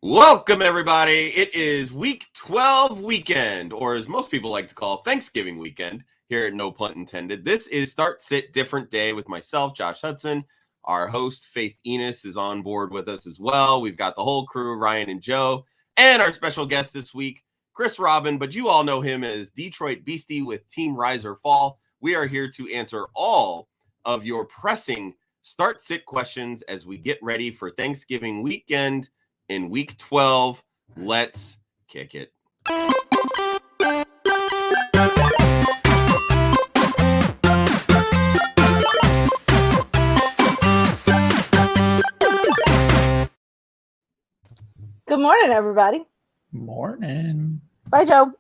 Welcome, everybody. It is Week 12 weekend, or as most people like to call Thanksgiving weekend here at No Punt Intended. This is Start, Sit, Different Day with myself, Josh Hudson. Our host, Faith Enos, is on board with us as well. We've got the whole crew, Ryan and Joe, and our special guest this week, Chris Robin, but you all know him as Detroit Beastie with Team Rise or Fall. We are here to answer all of your pressing Start, Sit questions as we get ready for Thanksgiving weekend. In Week 12, let's kick it. Good morning, everybody. Morning. Bye, Joe.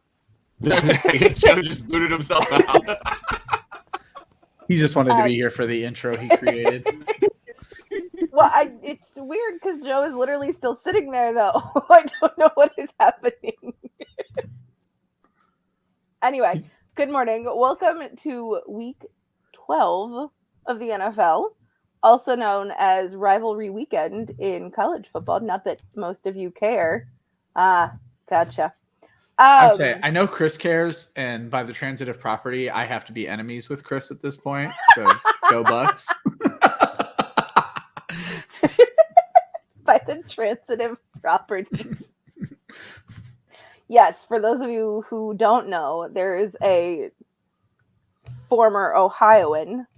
I guess Joe just booted himself out. He just wanted to be here for the intro he created. Well, it's weird because Joe is literally still sitting there, though. I don't know what is happening. Anyway, good morning. Welcome to Week 12 of the NFL, also known as Rivalry Weekend in college football. Not that most of you care. Gotcha. I know Chris cares, and by the transitive property, I have to be enemies with Chris at this point. So go Bucks. By the transitive property. Yes, for those of you who don't know, there is a former Ohioan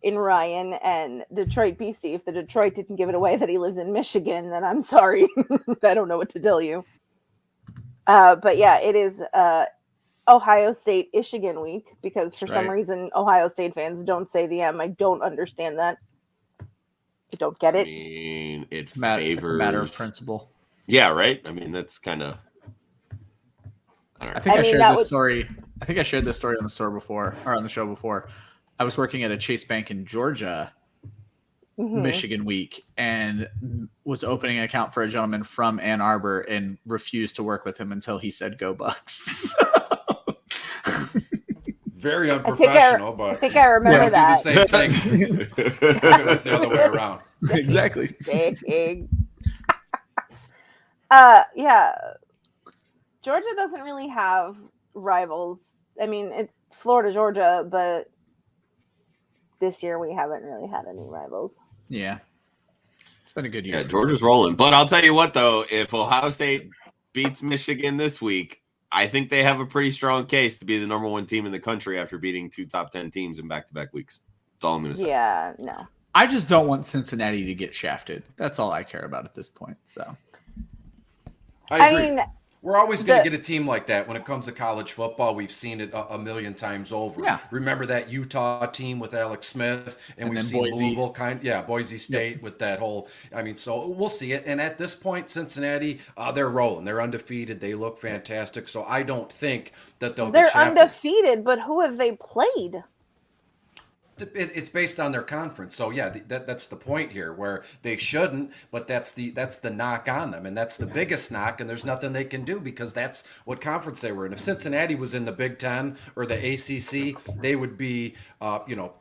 in Ryan and Detroit Beastie. If the Detroit didn't give it away that he lives in Michigan, then I'm sorry. I don't know what to tell you. But yeah, it is Ohio State Michigan week because for some reason Ohio State fans don't say the M. I don't understand that. I don't get it. I mean, it's a matter of principle. Yeah, right? I mean, that's kind of... I think I shared this story. I think I shared this story on the store before, or on the show before. I was working at a Chase Bank in Georgia, Michigan week, and was opening an account for a gentleman from Ann Arbor and refused to work with him until he said "Go Bucks." Very unprofessional, but I think I remember that. Do the same thing if it was the other way around. Exactly. Yeah. Georgia doesn't really have rivals. I mean, it's Florida, Georgia, but this year we haven't really had any rivals. Yeah. It's been a good year. Yeah, Georgia's rolling. But I'll tell you what, though, if Ohio State beats Michigan this week, I think they have a pretty strong case to be the number one team in the country after beating two top 10 teams in back-to-back weeks. That's all I'm going to say. Yeah, no. I just don't want Cincinnati to get shafted. That's all I care about at this point. So, I agree. We're always going to get a team like that when it comes to college football. We've seen it a million times over. Yeah. Remember that Utah team with Alex Smith, and we've seen Boise. Louisville, Boise State with that whole. I mean, so we'll see it. And at this point, Cincinnati, they're rolling. They're undefeated. They look fantastic. So I don't think that they'll get shafted. They're undefeated, but who have they played? It's based on their conference, so yeah, that's the point here, where they shouldn't, but that's the knock on them, and that's the biggest knock, and there's nothing they can do because that's what conference they were in. If Cincinnati was in the Big Ten or the ACC, they would be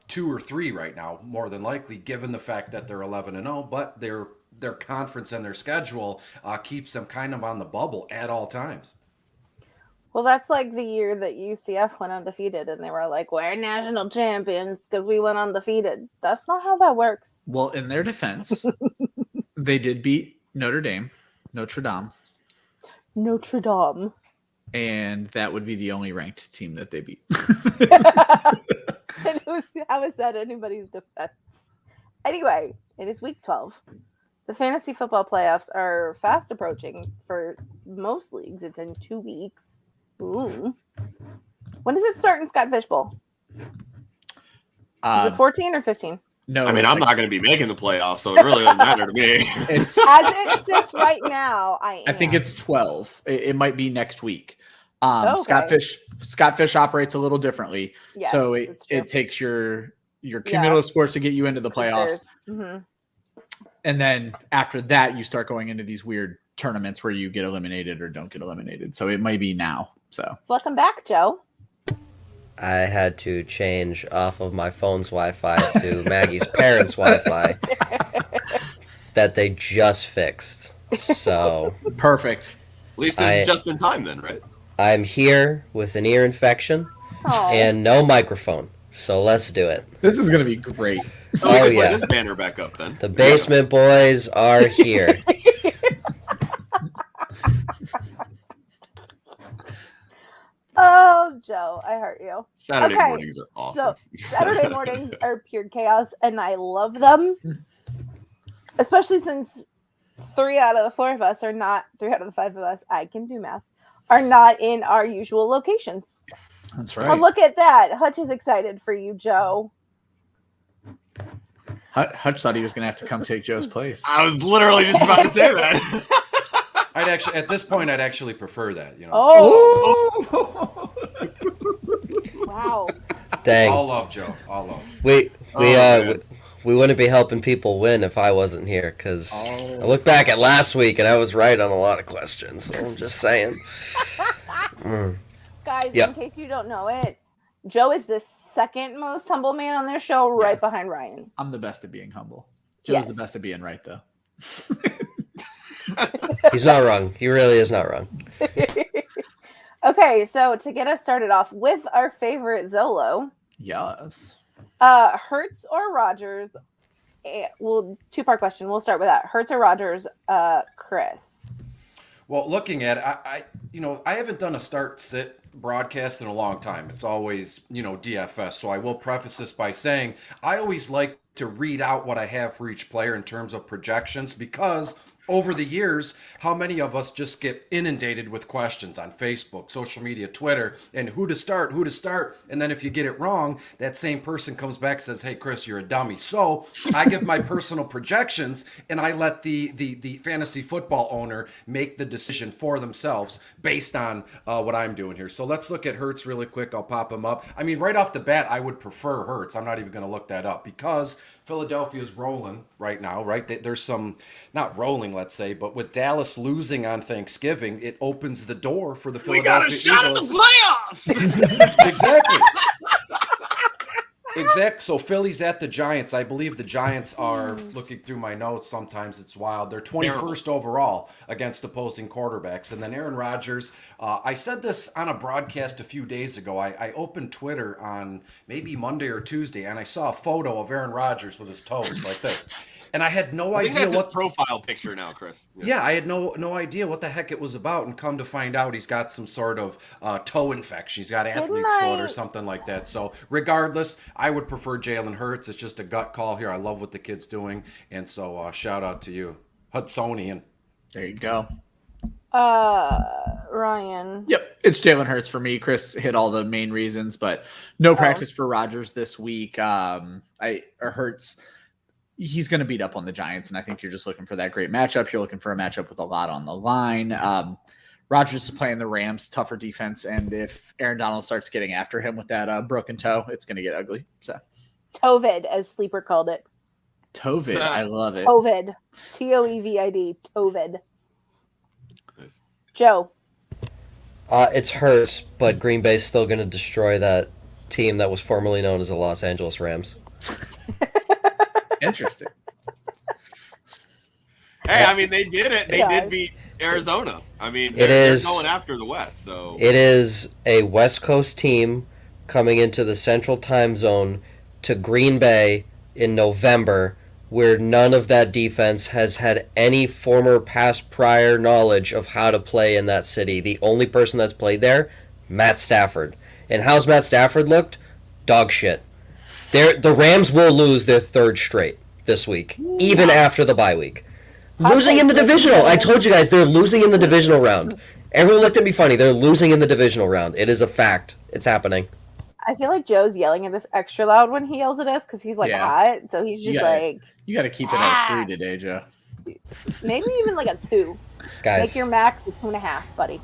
2 or 3 right now, more than likely, given the fact that they're 11-0, but their conference and their schedule keeps them kind of on the bubble at all times. Well, that's like the year that UCF went undefeated, and they were like, we're national champions because we went undefeated. That's not how that works. Well, in their defense, they did beat Notre Dame. And that would be the only ranked team that they beat. How is that anybody's defense? Anyway, it is week 12. The fantasy football playoffs are fast approaching for most leagues. It's in 2 weeks. Ooh. When does it start in Scott Fish Bowl? Is it 14 or 15? No. I mean, I'm not going to be making the playoffs, so it really doesn't matter to me. As it sits right now, I think it's 12. It might be next week. Okay. Scott Fish operates a little differently. Yes, so it takes your cumulative scores to get you into the playoffs. Mm-hmm. And then after that, you start going into these weird tournaments where you get eliminated or don't get eliminated. So it might be now. So welcome back, Joe. I had to change off of my phone's Wi-Fi to Maggie's parents' Wi-Fi. that they just fixed. So Perfect. At least it's just in time then, right? I'm here with an ear infection and no microphone. So let's do it. This is going to be great. So we can put this banner back up then. The Basement Boys are here. Oh, Joe, I hurt you. Saturday mornings are awesome. So Saturday mornings are pure chaos, and I love them. Especially since 3 out of the 4 of us are not, 3 out of the 5 of us, I can do math, are not in our usual locations. That's right. Oh, look at that. Hutch is excited for you, Joe. Hutch thought he was going to have to come take Joe's place. I was literally just about to say that. I'd actually, at this point, I'd actually prefer that. You know. Oh. Wow. Dang. All love, Joe. All love. We wouldn't be helping people win if I wasn't here, because I look back at last week and I was right on a lot of questions. So I'm just saying. Guys, in case you don't know it, Joe is the second most humble man on their show, right behind Ryan. I'm the best at being humble. Joe's the best at being right, though. He's not wrong. He really is not wrong. Okay, so to get us started off with our favorite Zolo. Yes. Hurts or Rodgers? Well, 2-part question. We'll start with that. Hurts or Rodgers, Chris? Well, looking at it, I haven't done a start-sit broadcast in a long time. It's always, DFS. So I will preface this by saying I always like to read out what I have for each player in terms of projections, because over the years, how many of us just get inundated with questions on Facebook, social media, Twitter, and who to start. And then if you get it wrong, that same person comes back and says, hey, Chris, you're a dummy. So I give my personal projections, and I let the fantasy football owner make the decision for themselves based on what I'm doing here. So let's look at Hurts really quick. I'll pop him up. I mean, right off the bat, I would prefer Hurts. I'm not even going to look that up because Philadelphia's rolling right now, right? There's some, not rolling, let's say, but with Dallas losing on Thanksgiving, it opens the door for the Philadelphia Eagles. We got a shot at the playoffs! Exactly. So Philly's at the Giants. I believe the Giants are, looking through my notes, sometimes it's wild, they're 21st overall against opposing quarterbacks. And then Aaron Rodgers, I said this on a broadcast a few days ago. I opened Twitter on maybe Monday or Tuesday, and I saw a photo of Aaron Rodgers with his toes like this. And I had no idea what profile picture now, Chris. Yeah, I had no idea what the heck it was about, and come to find out, he's got some sort of toe infection. He's got athlete's foot or something like that. So regardless, I would prefer Jalen Hurts. It's just a gut call here. I love what the kid's doing, and so shout out to you, Hudsonian. There you go. Ryan. Yep, it's Jalen Hurts for me. Chris hit all the main reasons, but no practice for Rodgers this week. Hurts. He's going to beat up on the Giants, and I think you're just looking for that great matchup. You're looking for a matchup with a lot on the line. Rodgers is playing the Rams, tougher defense, and if Aaron Donald starts getting after him with that broken toe, it's going to get ugly. So, Tovid, as Sleeper called it. Tovid, I love it. Tovid, Toevid, Tovid. Nice. Joe. It's Hurts, but Green Bay's still going to destroy that team that was formerly known as the Los Angeles Rams. Interesting. Hey, I mean, they did it. They did beat Arizona. I mean, they're going after the West. So it is a West Coast team coming into the Central Time Zone to Green Bay in November, where none of that defense has had any former past prior knowledge of how to play in that city. The only person that's played there, Matt Stafford. And how's Matt Stafford looked? Dog shit. The Rams will lose their 3rd straight this week, even after the bye week. Losing in the divisional. I told you guys, they're losing in the divisional round. Everyone looked at me funny. They're losing in the divisional round. It is a fact. It's happening. I feel like Joe's yelling at us extra loud when he yells at us because he's hot. So he's just you got to keep it at 3 today, Joe. Maybe even like a 2. Guys. Make your max a 2.5, buddy.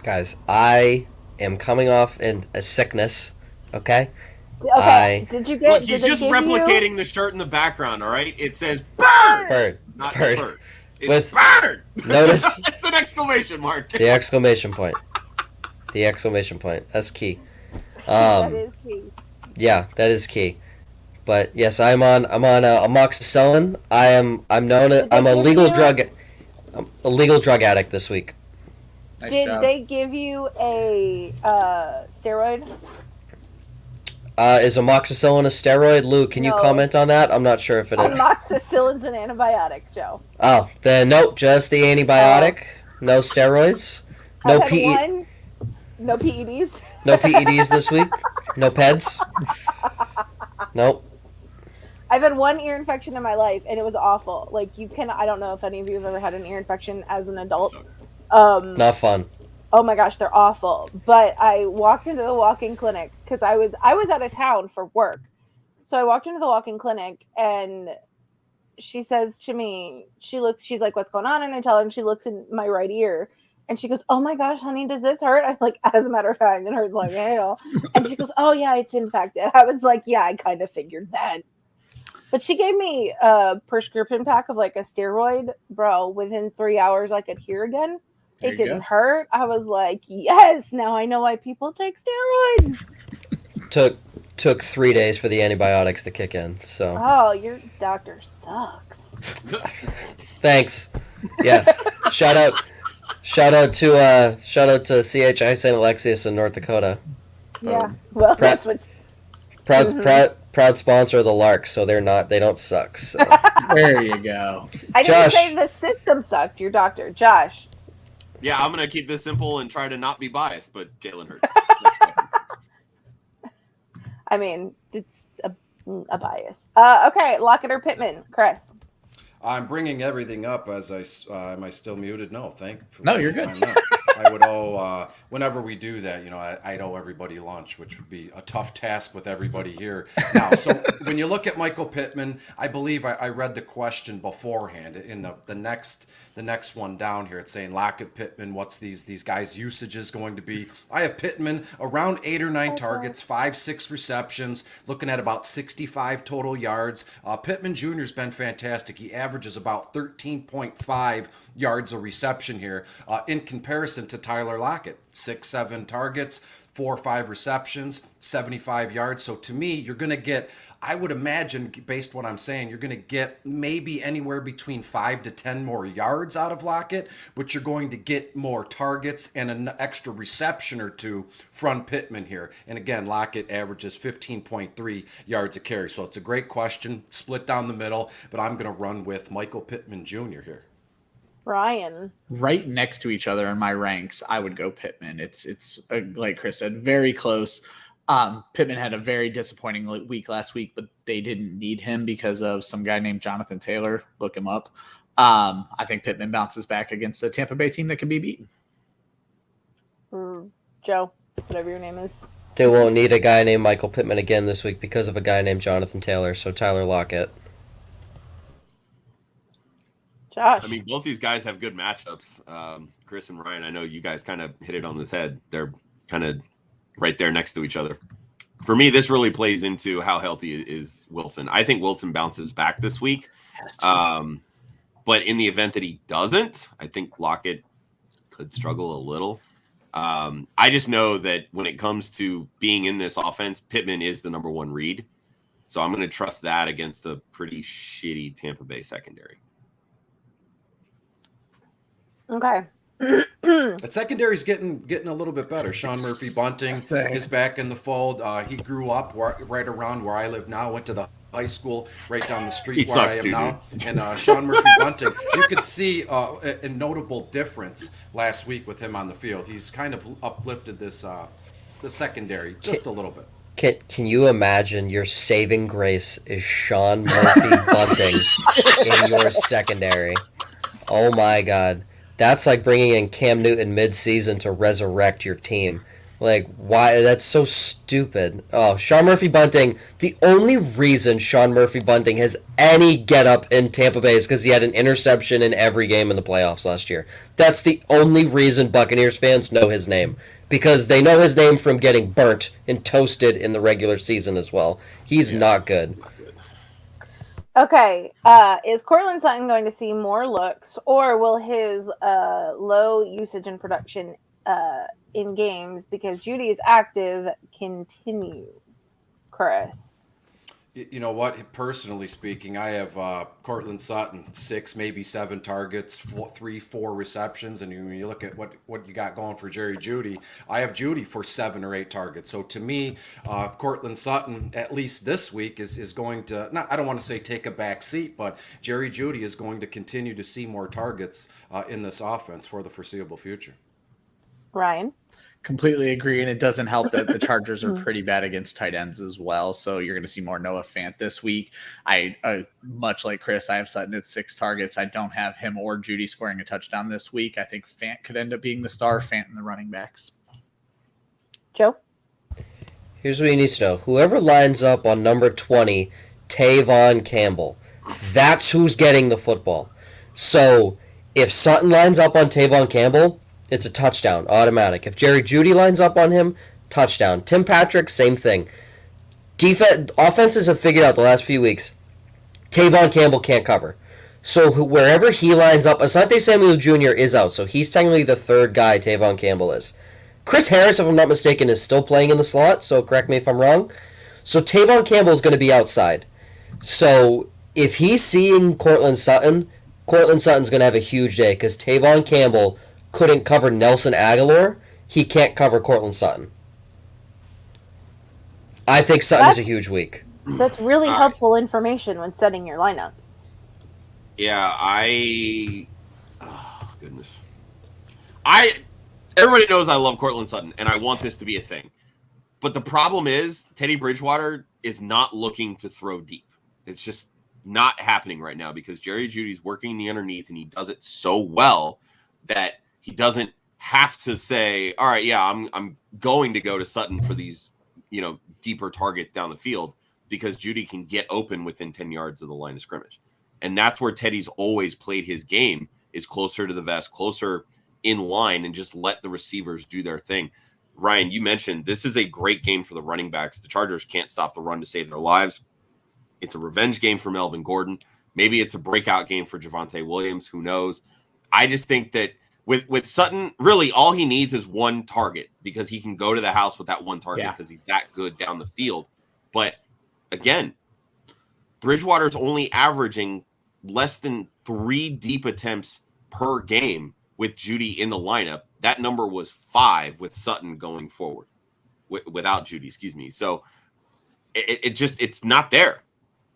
Guys, I am coming off a sickness, okay? Okay. Did you get? Look, he's just replicating the shirt in the background. All right, it says "bird," not "bird." It's "bird." Notice the exclamation mark. The exclamation point. The exclamation point. That's key. That is key. Yeah, that is key. But yes, I'm on amoxicillin. I'm a legal drug addict this week. Nice Did job. they give you a steroid? Is amoxicillin a steroid? Lou, can you comment on that? I'm not sure if it is. Amoxicillin's an antibiotic, Joe. Oh, then nope, just the antibiotic. No steroids. No I've had no PEDs. No PEDs this week. No PEDs. Nope. I've had one ear infection in my life, and it was awful. Like, I don't know if any of you have ever had an ear infection as an adult. Not fun. Oh my gosh, they're awful. But I walked into the walk-in clinic because I was out of town for work. So I walked into the walk-in clinic, and she says to me, she's like, "What's going on?" And I tell her, and she looks in my right ear, and she goes, "Oh my gosh, honey, does this hurt?" I'm like, as a matter of fact, it hurts like hell. And she goes, "Oh yeah, it's infected." I was like, "Yeah, I kind of figured that." But she gave me a prescription pack of like a steroid, bro. Within 3 hours, I could hear again. It didn't hurt. I was like, yes, now I know why people take steroids. Took 3 days for the antibiotics to kick in. So. Oh, your doctor sucks. Thanks. Yeah. Shout out to CHI St. Alexius in North Dakota. Yeah. Well, that's what. Proud sponsor of the Larks, so they don't suck. So. There you go. I didn't say the system sucked. Your doctor, Josh. Yeah, I'm gonna keep this simple and try to not be biased, but Jalen Hurts. I mean, it's a bias. Okay, Lockett or Pittman, Chris. I'm bringing everything up as am I still muted? No, No, you're good. I'm not. I would owe, whenever we do that, I'd owe everybody lunch, which would be a tough task with everybody here now. So when you look at Michael Pittman, I believe I read the question beforehand in the next one down here. It's saying Lockett, Pittman, what's these guys' usages going to be? I have Pittman around 8 or 9 targets, 5-6 receptions, looking at about 65 total yards. Pittman Jr.'s been fantastic. He averages about 13.5 yards a reception here in comparison to Tyler Lockett. 6-7 targets, 4 or 5 receptions, 75 yards. So to me, you're going to get, I would imagine, based on what I'm saying, you're going to get maybe anywhere between 5 to 10 more yards out of Lockett, but you're going to get more targets and an extra reception or two from Pittman here. And again, Lockett averages 15.3 yards a carry. So it's a great question, split down the middle, but I'm going to run with Michael Pittman Jr. here. Ryan. Right next to each other in my ranks, I would go Pittman. It's like Chris said, very close. Pittman had a very disappointing week last week, but they didn't need him because of some guy named Jonathan Taylor. Look him up. I think Pittman bounces back against the Tampa Bay team that can be beaten. Joe, whatever your name is. They won't need a guy named Michael Pittman again this week because of a guy named Jonathan Taylor, so Tyler Lockett. Josh. I mean, both these guys have good matchups. Chris and Ryan, I know you guys kind of hit it on the head. They're kind of right there next to each other. For me, this really plays into how healthy is Wilson. I think Wilson bounces back this week. But in the event that he doesn't, I think Lockett could struggle a little. I just know that when it comes to being in this offense, Pittman is the number one read. So I'm going to trust that against a pretty shitty Tampa Bay secondary. Okay. The secondary's getting a little bit better. Sean Murphy Bunting is back in the fold. He grew up right around where I live now. Went to the high school right down the street where I am now. And Sean Murphy Bunting, you could see a notable difference last week with him on the field. He's kind of uplifted the secondary just a little bit. Can you imagine your saving grace is Sean Murphy Bunting in your secondary? Oh my God. That's like bringing in Cam Newton mid-season to resurrect your team. Like, why? That's so stupid. Oh, Sean Murphy Bunting, the only reason Sean Murphy Bunting has any get-up in Tampa Bay is because he had an interception in every game in the playoffs last year. That's the only reason Buccaneers fans know his name. Because they know his name from getting burnt and toasted in the regular season as well. He's not good. Okay, is Cortland Sutton going to see more looks, or will his low usage and production in games because Judy is active continue? Chris. You know what? Personally speaking, I have Cortland Sutton 6, maybe 7 targets, 4 receptions, and when you look at what you got going for Jerry Jeudy, I have Jeudy for 7 or 8 targets. So to me, Cortland Sutton, at least this week, is going to not. I don't want to say take a back seat, but Jerry Jeudy is going to continue to see more targets in this offense for the foreseeable future. Ryan? Completely agree, and it doesn't help that the Chargers are pretty bad against tight ends as well. So you're going to see more Noah Fant this week. I much like Chris, I have Sutton at 6 targets. I don't have him or Jeudy scoring a touchdown this week. I think Fant could end up being the star. Fant and the running backs. Joe? Here's what you need to know. Whoever lines up on number 20, Tavon Campbell, that's who's getting the football. So if Sutton lines up on Tavon Campbell, it's a touchdown, automatic. If Jerry Jeudy lines up on him, touchdown. Tim Patrick, same thing. Offenses have figured out the last few weeks, Tavon Campbell can't cover. So wherever he lines up, Asante Samuel Jr. is out, so he's technically the third guy Tavon Campbell is. Chris Harris, if I'm not mistaken, is still playing in the slot, so correct me if I'm wrong. So Tavon Campbell is going to be outside. So if he's seeing Cortland Sutton's going to have a huge day, because Tavon Campbell couldn't cover Nelson Aguilar, he can't cover Cortland Sutton. I think Sutton is a huge week. That's really helpful information when setting your lineups. Yeah, goodness. Everybody knows I love Cortland Sutton, and I want this to be a thing. But the problem is, Teddy Bridgewater is not looking to throw deep. It's just not happening right now because Jerry Jeudy's working the underneath, and he does it so well that he doesn't have to say, all right, yeah, I'm going to go to Sutton for these, deeper targets down the field because Jeudy can get open within 10 yards of the line of scrimmage. And that's where Teddy's always played his game, is closer to the vest, closer in line, and just let the receivers do their thing. Ryan, you mentioned this is a great game for the running backs. The Chargers can't stop the run to save their lives. It's a revenge game for Melvin Gordon. Maybe it's a breakout game for Javonte Williams. Who knows? I just think that with Sutton, really all he needs is one target because he can go to the house with that one target because he's that good down the field. But again, Bridgewater's only averaging less than 3 deep attempts per game with Jeudy in the lineup. That number was 5 with Sutton going forward, without Jeudy, excuse me. So it's not there.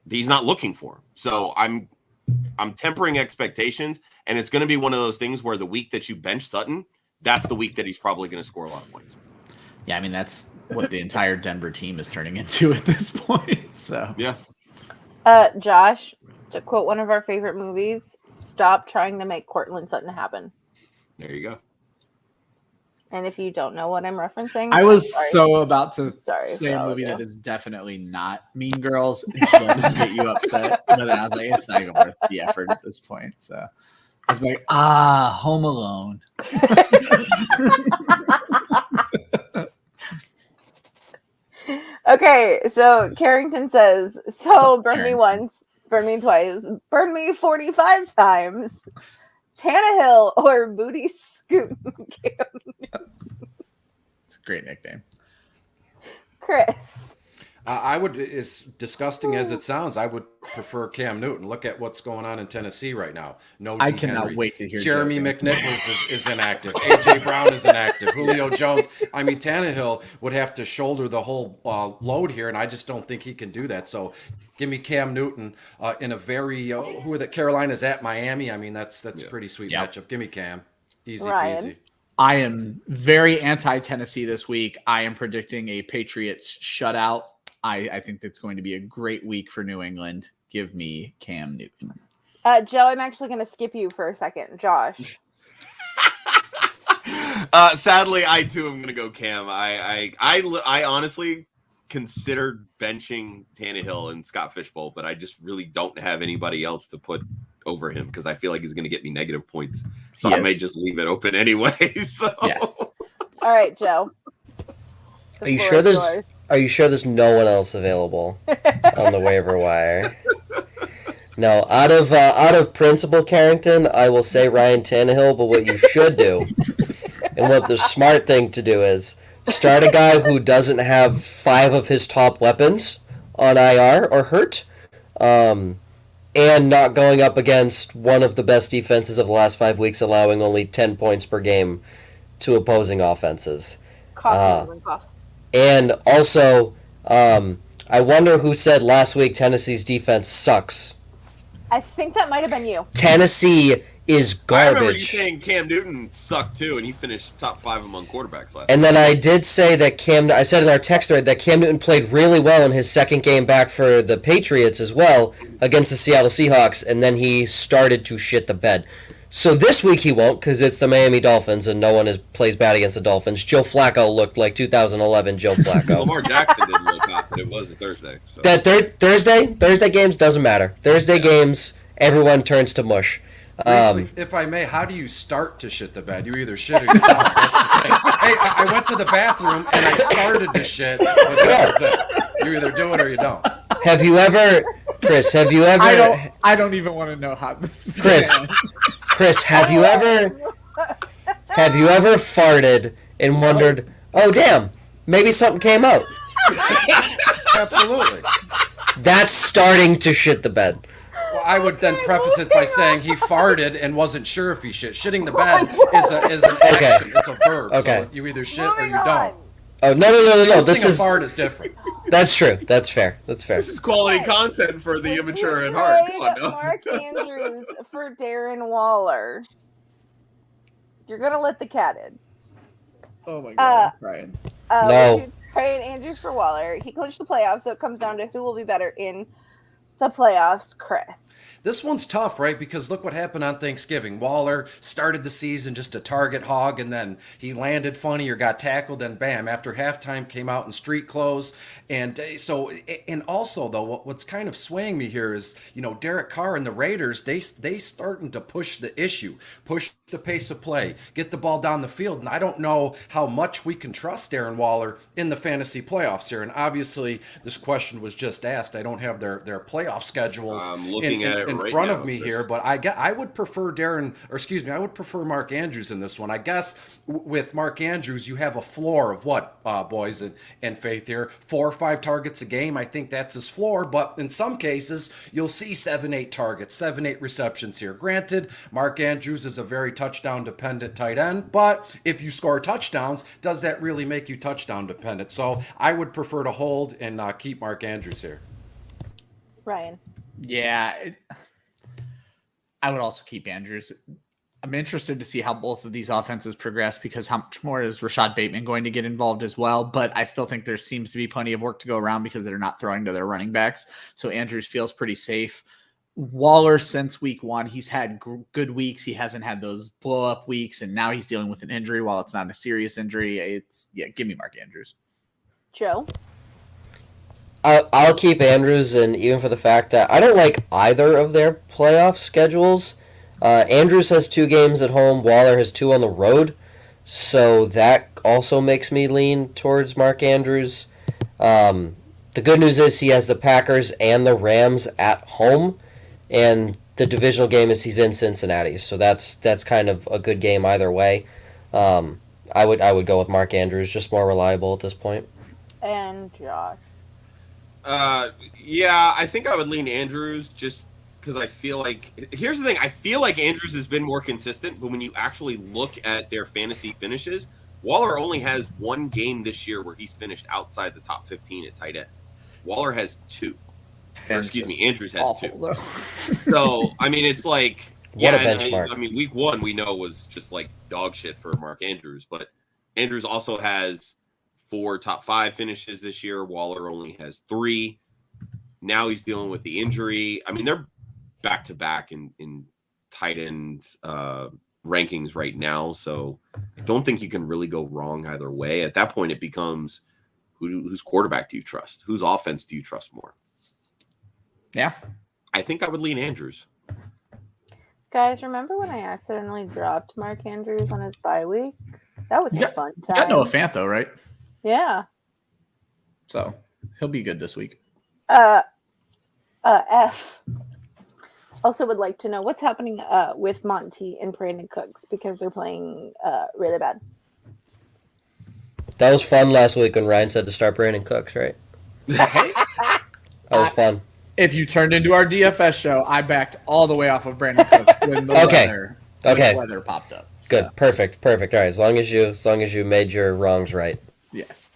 He's not looking for him. So I'm tempering expectations, and it's going to be one of those things where the week that you bench Sutton, that's the week that he's probably going to score a lot of points. Yeah, I mean, that's what the entire Denver team is turning into at this point. So yeah. Josh, to quote one of our favorite movies, stop trying to make Cortland Sutton happen. There you go. And if you don't know what I'm referencing, I was so about to say a movie you. that is definitely not Mean Girls just to get you upset. But then I was like, it's not even worth the effort at this point. So I was like, Home Alone. Okay, so Carrington says, so burn me Carrington? once, burn me twice, burn me 45 times. Tannehill or Booty Scoot? It's a great nickname. Chris. I would, as disgusting as it sounds, I would prefer Cam Newton. Look at what's going on in Tennessee right now. No, I D. cannot Henry. wait to hear Jeremy Jason. McNichols is inactive. A.J. Brown is inactive. Julio Jones. I mean, Tannehill would have to shoulder the whole load here, and I just don't think he can do that. So give me Cam Newton in a very who are the Carolinas at Miami. I mean, that's a pretty sweet matchup. Give me Cam. Easy Ryan. peasy. I am very anti-Tennessee this week. I am predicting a Patriots shutout. I think that's going to be a great week for New England. Give me Cam Newton. Joe, I'm actually going to skip you for a second. Josh. Sadly, I too am going to go Cam. I honestly considered benching Tannehill and Scott Fishbowl, but I just really don't have anybody else to put over him because I feel like he's going to get me negative points. So I may just leave it open anyway. So. Yeah. All right, Joe. Are you sure there's no one else available on the waiver wire? No, out of principle, Carrington, I will say Ryan Tannehill, but what you should do, and what the smart thing to do is, start a guy who doesn't have 5 of his top weapons on IR or hurt, and not going up against one of the best defenses of the last 5 weeks, allowing only 10 points per game to opposing offenses. Cough. And also, I wonder who said last week Tennessee's defense sucks. I think that might have been you. Tennessee is garbage. I remember you saying Cam Newton sucked too, and he finished top 5 among quarterbacks last. And then I did say that I said in our text thread that Cam Newton played really well in his second game back for the Patriots as well against the Seattle Seahawks, and then he started to shit the bed. So this week he won't, because it's the Miami Dolphins, and no one plays bad against the Dolphins. Joe Flacco looked like 2011 Joe Flacco. Lamar Jackson didn't look hot, but it was a Thursday. So. That Thursday games doesn't matter. Thursday games, everyone turns to mush. Briefly, if I may, how do you start to shit the bed? You either shit or you don't. That's the thing. Hey, I went to the bathroom and I started to shit, but that was it. You either do it or you don't. Have you ever, Chris? I don't even want to know how this is Chris, have you ever farted and wondered, oh damn, maybe something came out? Absolutely. That's starting to shit the bed. Well, I would then preface it by saying he farted and wasn't sure if he shit. Shitting the bed is an action. It's a verb. Okay. So you either shit or you don't. Oh no! This is a fart is different. That's true. That's fair. This is quality content for the immature at heart. Come on, no. Mark Andrews for Darren Waller. You're gonna let the cat in. Oh my god, Brian. No. Trade Andrews for Waller. He clinched the playoffs, so it comes down to who will be better in the playoffs. Chris. This one's tough, right? Because look what happened on Thanksgiving. Waller started the season just a target hog, and then he landed funny or got tackled, and bam, after halftime came out in street clothes. And also, though, what's kind of swaying me here is, Derek Carr and the Raiders, they starting to push the issue, push the pace of play, get the ball down the field. And I don't know how much we can trust Darren Waller in the fantasy playoffs here. And obviously, this question was just asked. I don't have their playoff schedules I'm looking at it in right front now of me here, but I would prefer I would prefer Mark Andrews in this one. I guess with Mark Andrews, you have a floor of what, boys and Faith here, 4 or 5 targets a game. I think that's his floor, but in some cases, you'll see 7-8 targets, 7-8 receptions here. Granted, Mark Andrews is a very touchdown-dependent tight end, but if you score touchdowns, does that really make you touchdown-dependent? So I would prefer to hold and keep Mark Andrews here. Ryan. Yeah, I would also keep Andrews. I'm interested to see how both of these offenses progress, because how much more is Rashad Bateman going to get involved as well? But I still think there seems to be plenty of work to go around because they're not throwing to their running backs. So Andrews feels pretty safe. Waller, since week 1, he's had good weeks. He hasn't had those blow-up weeks, and now he's dealing with an injury. While it's not a serious injury, give me Mark Andrews. Joe? I'll keep Andrews, and even for the fact that I don't like either of their playoff schedules. Andrews has 2 games at home. Waller has 2 on the road. So that also makes me lean towards Mark Andrews. The good news is he has the Packers and the Rams at home. And the divisional game is he's in Cincinnati. So that's kind of a good game either way. I would go with Mark Andrews, just more reliable at this point. And Josh. Yeah, I think I would lean Andrews just because I feel like here's the thing. I feel like Andrews has been more consistent, but when you actually look at their fantasy finishes, Waller only has 1 game this year where he's finished outside the top 15 at tight end. Waller has 2. Andrews has 2. So, I mean, it's like what a benchmark. I mean, week 1 we know was just like dog shit for Mark Andrews, but Andrews also has 4 top 5 finishes this year. Waller only has 3. Now he's dealing with the injury. I mean, they're back-to-back in tight end rankings right now, so I don't think you can really go wrong either way. At that point, it becomes whose quarterback do you trust? Whose offense do you trust more? Yeah. I think I would lean Andrews. Guys, remember when I accidentally dropped Mark Andrews on his bye week? That was a fun time. You got Noah Fant, though, right? Yeah. So he'll be good this week. F. Also would like to know what's happening with Monty and Brandon Cooks, because they're playing really bad. That was fun last week when Ryan said to start Brandon Cooks, right? Hey, That was fun. If you turned into our DFS show, I backed all the way off of Brandon Cooks when the weather popped up. So. Good, perfect. All right, as long as you made your wrongs right. Yes.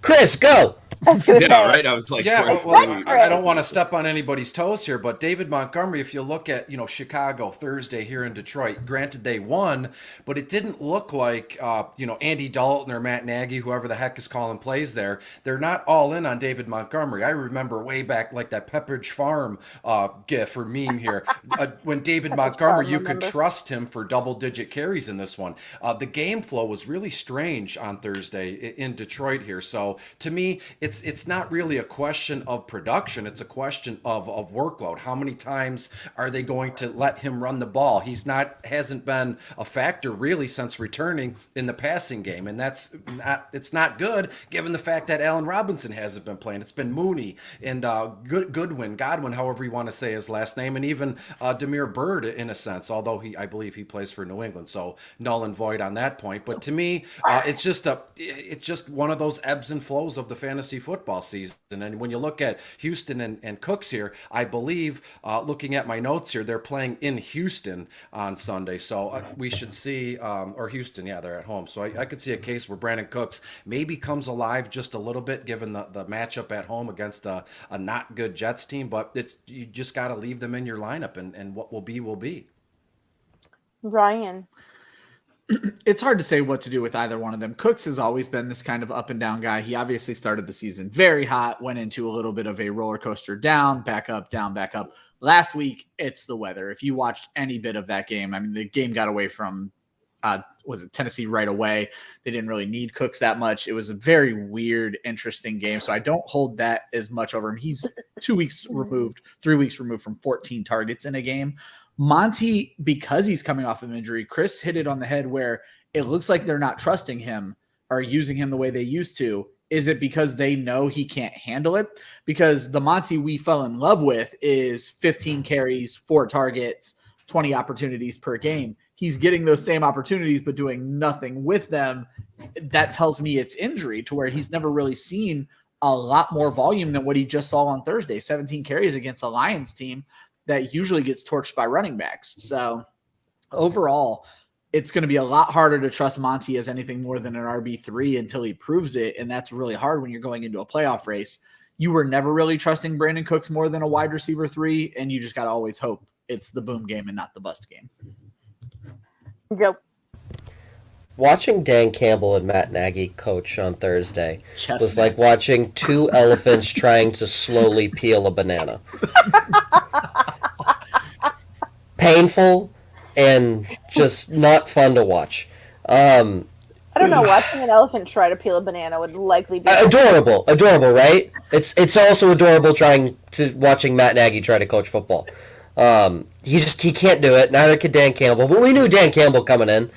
Chris, go. Yeah, right. I was like, I don't want to step on anybody's toes here, but David Montgomery, if you look at, Chicago Thursday here in Detroit, granted they won, but it didn't look like, Andy Dalton or Matt Nagy, whoever the heck is calling plays there. They're not all in on David Montgomery. I remember way back, like that Pepperidge Farm gif or meme here, when David Montgomery, you could trust him for double-digit carries in this one. The game flow was really strange on Thursday in Detroit here. So to me, it's not really a question of production. It's a question of workload. How many times are they going to let him run the ball? Hasn't been a factor really since returning in the passing game, and it's not good given the fact that Allen Robinson hasn't been playing. It's been Mooney and Godwin, however you want to say his last name, and even Demir Bird in a sense, although I believe he plays for New England, so null and void on that point. But to me, it's just one of those ebbs and flows of the fantasy football season. And when you look at Houston and Cooks here, I believe, looking at my notes here, they're playing in Houston on Sunday. So we should see, or Houston, yeah, they're at home. So I could see a case where Brandon Cooks maybe comes alive just a little bit given the matchup at home against a not good Jets team. But you just got to leave them in your lineup, and what will be will be. Ryan. It's hard to say what to do with either one of them. Cooks has always been this kind of up and down guy. He obviously started the season very hot, went into a little bit of a roller coaster, down, back up, down, back up. Last week, it's the weather. If you watched any bit of that game, I mean, the game got away from, was it Tennessee right away? They didn't really need Cooks that much. It was a very weird, interesting game. So I don't hold that as much over him. He's 3 weeks removed from 14 targets in a game. Monty, because he's coming off of injury, Chris hit it on the head where it looks like they're not trusting him or using him the way they used to. Is it because they know he can't handle it? Because the Monty we fell in love with is 15 carries, 4 targets, 20 opportunities per game. He's getting those same opportunities but doing nothing with them. That tells me it's injury to where he's never really seen a lot more volume than what he just saw on Thursday. 17 carries against a Lions team that usually gets torched by running backs. So overall, it's going to be a lot harder to trust Monty as anything more than an RB3 until he proves it. And that's really hard when you're going into a playoff race. You were never really trusting Brandon Cooks more than a wide receiver 3. And you just got to always hope it's the boom game and not the bust game. Yep. Watching Dan Campbell and Matt Nagy coach on Thursday was like watching 2 elephants trying to slowly peel a banana. Painful and just not fun to watch. I don't know. Watching an elephant try to peel a banana would likely be adorable, right? It's also adorable watching Matt Nagy try to coach football. He can't do it. Neither could Dan Campbell. But we knew Dan Campbell coming in.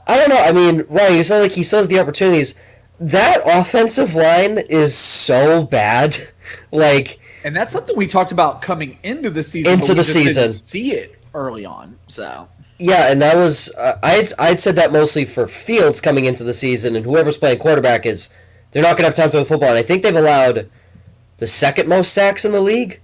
I don't know. I mean, Ryan, you sound like he still has the opportunities. That offensive line is so bad. And that's something we talked about coming into the season. Didn't see it early on. So yeah, and that was I'd said that mostly for Fields coming into the season, and whoever's playing quarterback they're not gonna have time to throw the football. And I think they've allowed the second most sacks in the league.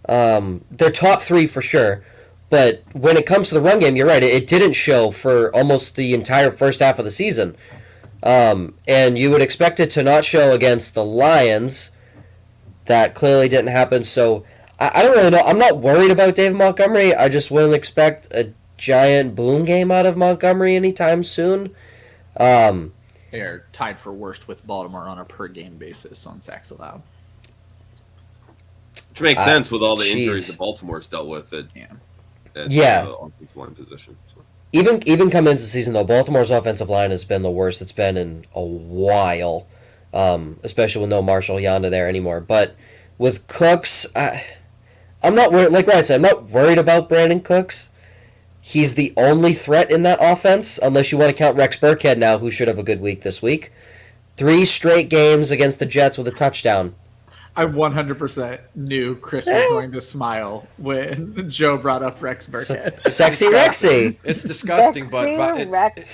They're top 3 for sure. But when it comes to the run game, you're right. It didn't show for almost the entire first half of the season. And you would expect it to not show against the Lions. That clearly didn't happen. So I don't really know. I'm not worried about David Montgomery. I just wouldn't expect a giant boom game out of Montgomery anytime soon. They're tied for worst with Baltimore on a per-game basis on sacks allowed. Which makes sense with all the injuries that Baltimore's dealt with. One position. So. Even coming into the season, though, Baltimore's offensive line has been the worst it's been in a while, especially with no Marshall Yanda there anymore. But with Cooks, I'm not worried. Like I said, I'm not worried about Brandon Cooks. He's the only threat in that offense, unless you want to count Rex Burkhead now, who should have a good week this week. 3 straight games against the Jets with a touchdown. I 100% knew Chris was going to smile when Joe brought up Rex Burkhead. Sexy Rexy. It's disgusting, but it's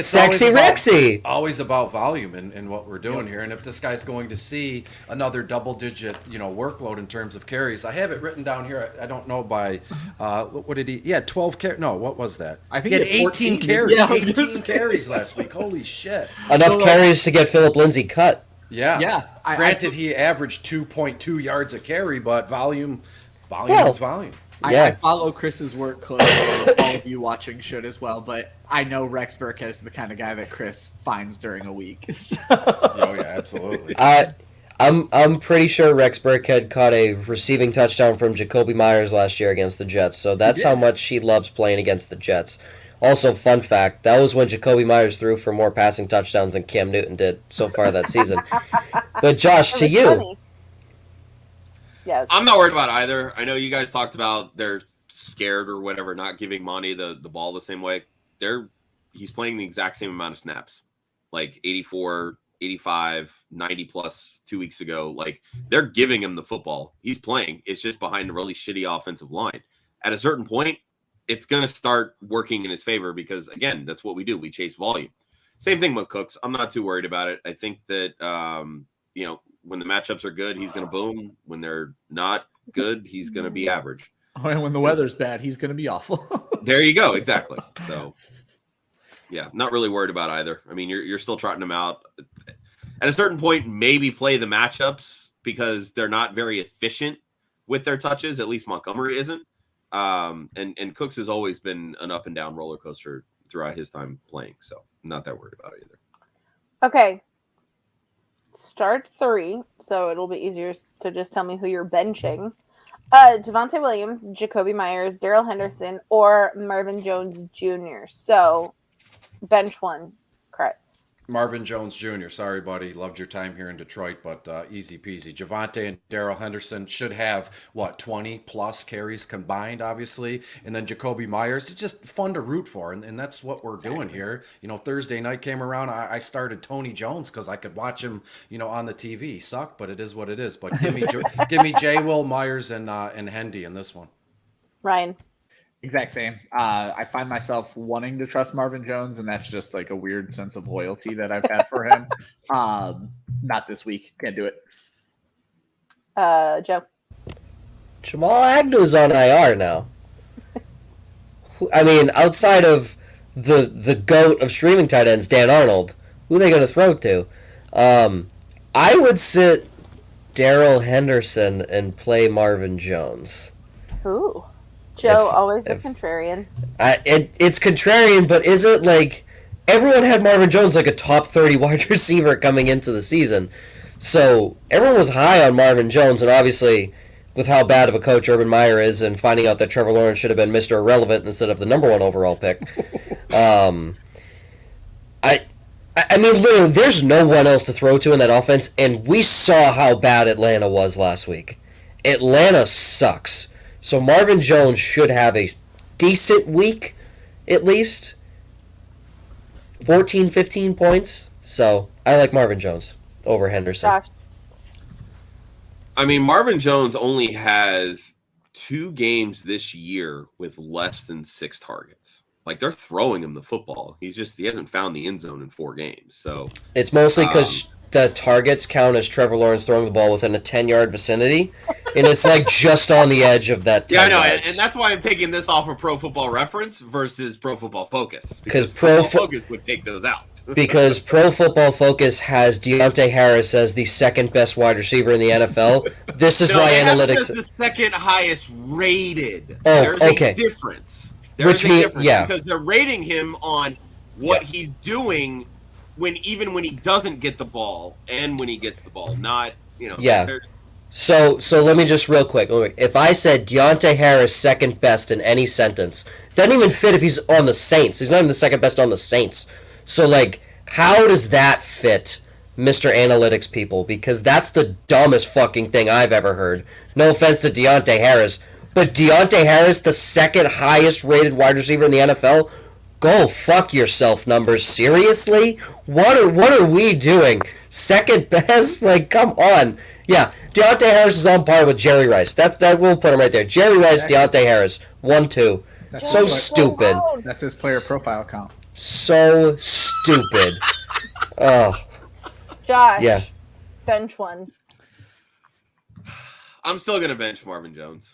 Sexy Rexy. Always about volume in what we're doing here. And if this guy's going to see another double-digit, workload in terms of carries, I have it written down here. I don't know by what did he? Yeah, 12 carries. No, what was that? I think he had 18 carries. Yeah, 18 carries last week. Holy shit! Enough carries to get Philip Lindsay cut. Yeah. Granted, he averaged 2.2 yards a carry, but volume is volume. I follow Chris's work closely. All of you watching should as well, but I know Rex Burkhead is the kind of guy that Chris finds during a week. So. Oh yeah, absolutely. I'm pretty sure Rex Burkhead caught a receiving touchdown from Jacoby Myers last year against the Jets, so that's how much he loves playing against the Jets. Also, fun fact, that was when Jacoby Myers threw for more passing touchdowns than Cam Newton did so far that season. But Josh, to you. Funny. Yeah. I'm not worried about either. I know you guys talked about they're scared or whatever, not giving Monty the ball the same way. He's playing the exact same amount of snaps, like 84, 85, 90 plus 2 weeks ago. Like, they're giving him the football. He's playing. It's just behind a really shitty offensive line. At a certain point, it's going to start working in his favor because, again, that's what we do. We chase volume. Same thing with Cooks. I'm not too worried about it. I think that, when the matchups are good, he's going to boom. When they're not good, he's going to be average. And when the weather's bad, he's going to be awful. There you go. Exactly. So, yeah, not really worried about either. I mean, you're still trotting him out. At a certain point, maybe play the matchups because they're not very efficient with their touches. At least Montgomery isn't. And Cooks has always been an up and down roller coaster throughout his time playing, so I'm not that worried about it either. Okay. Start 3, so it'll be easier to just tell me who you're benching. Javonte Williams, Jacoby Myers, Darrell Henderson, or Marvin Jones Jr. So, bench 1, Kretz. Marvin Jones Jr. Sorry, buddy. Loved your time here in Detroit, but easy peasy. Javonte and Darrell Henderson should have, 20-plus carries combined, obviously. And then Jacoby Myers, it's just fun to root for, and that's what we're doing here. Thursday night came around, I started Tony Jones because I could watch him, on the TV. Sucked, but it is what it is. But give me J. Will, Myers, and Hendy in this one. Ryan. Exact same. I find myself wanting to trust Marvin Jones, and that's just like a weird sense of loyalty that I've had for him. Not this week. Can't do it. Joe. Jamal Agnew's on IR now. I mean, outside of the GOAT of streaming tight ends, Dan Arnold, who are they going to throw to? I would sit Darrell Henderson and play Marvin Jones. Ooh. Joe, always a contrarian. It's contrarian, but is it like everyone had Marvin Jones like a top 30 wide receiver coming into the season? So everyone was high on Marvin Jones, and obviously with how bad of a coach Urban Meyer is and finding out that Trevor Lawrence should have been Mr. Irrelevant instead of the number 1 overall pick. I mean, literally, there's no one else to throw to in that offense, and we saw how bad Atlanta was last week. Atlanta sucks. So Marvin Jones should have a decent week, at least. 14, 15 points. So I like Marvin Jones over Henderson. Josh. I mean, Marvin Jones only has 2 games this year with less than 6 targets. Like, they're throwing him the football. He hasn't found the end zone in 4 games. So it's mostly because the targets count as Trevor Lawrence throwing the ball within a 10-yard vicinity, and it's like just on the edge of that 10 Yeah, I know, yards. and that's why I'm taking this off of Pro Football Reference versus Pro Football Focus. Because Pro Focus would take those out. Because Pro Football Focus has Deante Harris as the second best wide receiver in the NFL. This is why analytics. The second highest rated. Oh, There's okay. a difference. Which means, yeah, because they're rating him on what he's doing even when he doesn't get the ball and when he gets the ball, not Yeah. So let me just real quick. If I said Deante Harris second best in any sentence, doesn't even fit if he's on the Saints. He's not even the second best on the Saints. So how does that fit, Mr. Analytics people? Because that's the dumbest fucking thing I've ever heard. No offense to Deante Harris, but Deante Harris, the second highest rated wide receiver in the NFL. Go fuck yourself, numbers. Seriously? What are we doing? Second best? Come on. Yeah, Deante Harris is on par with Jerry Rice. That will put him right there. Jerry Rice, Deante Harris, 1-2. So stupid. That's his player profile count. So stupid. Oh. Josh. Yeah. Bench one. I'm still gonna bench Marvin Jones.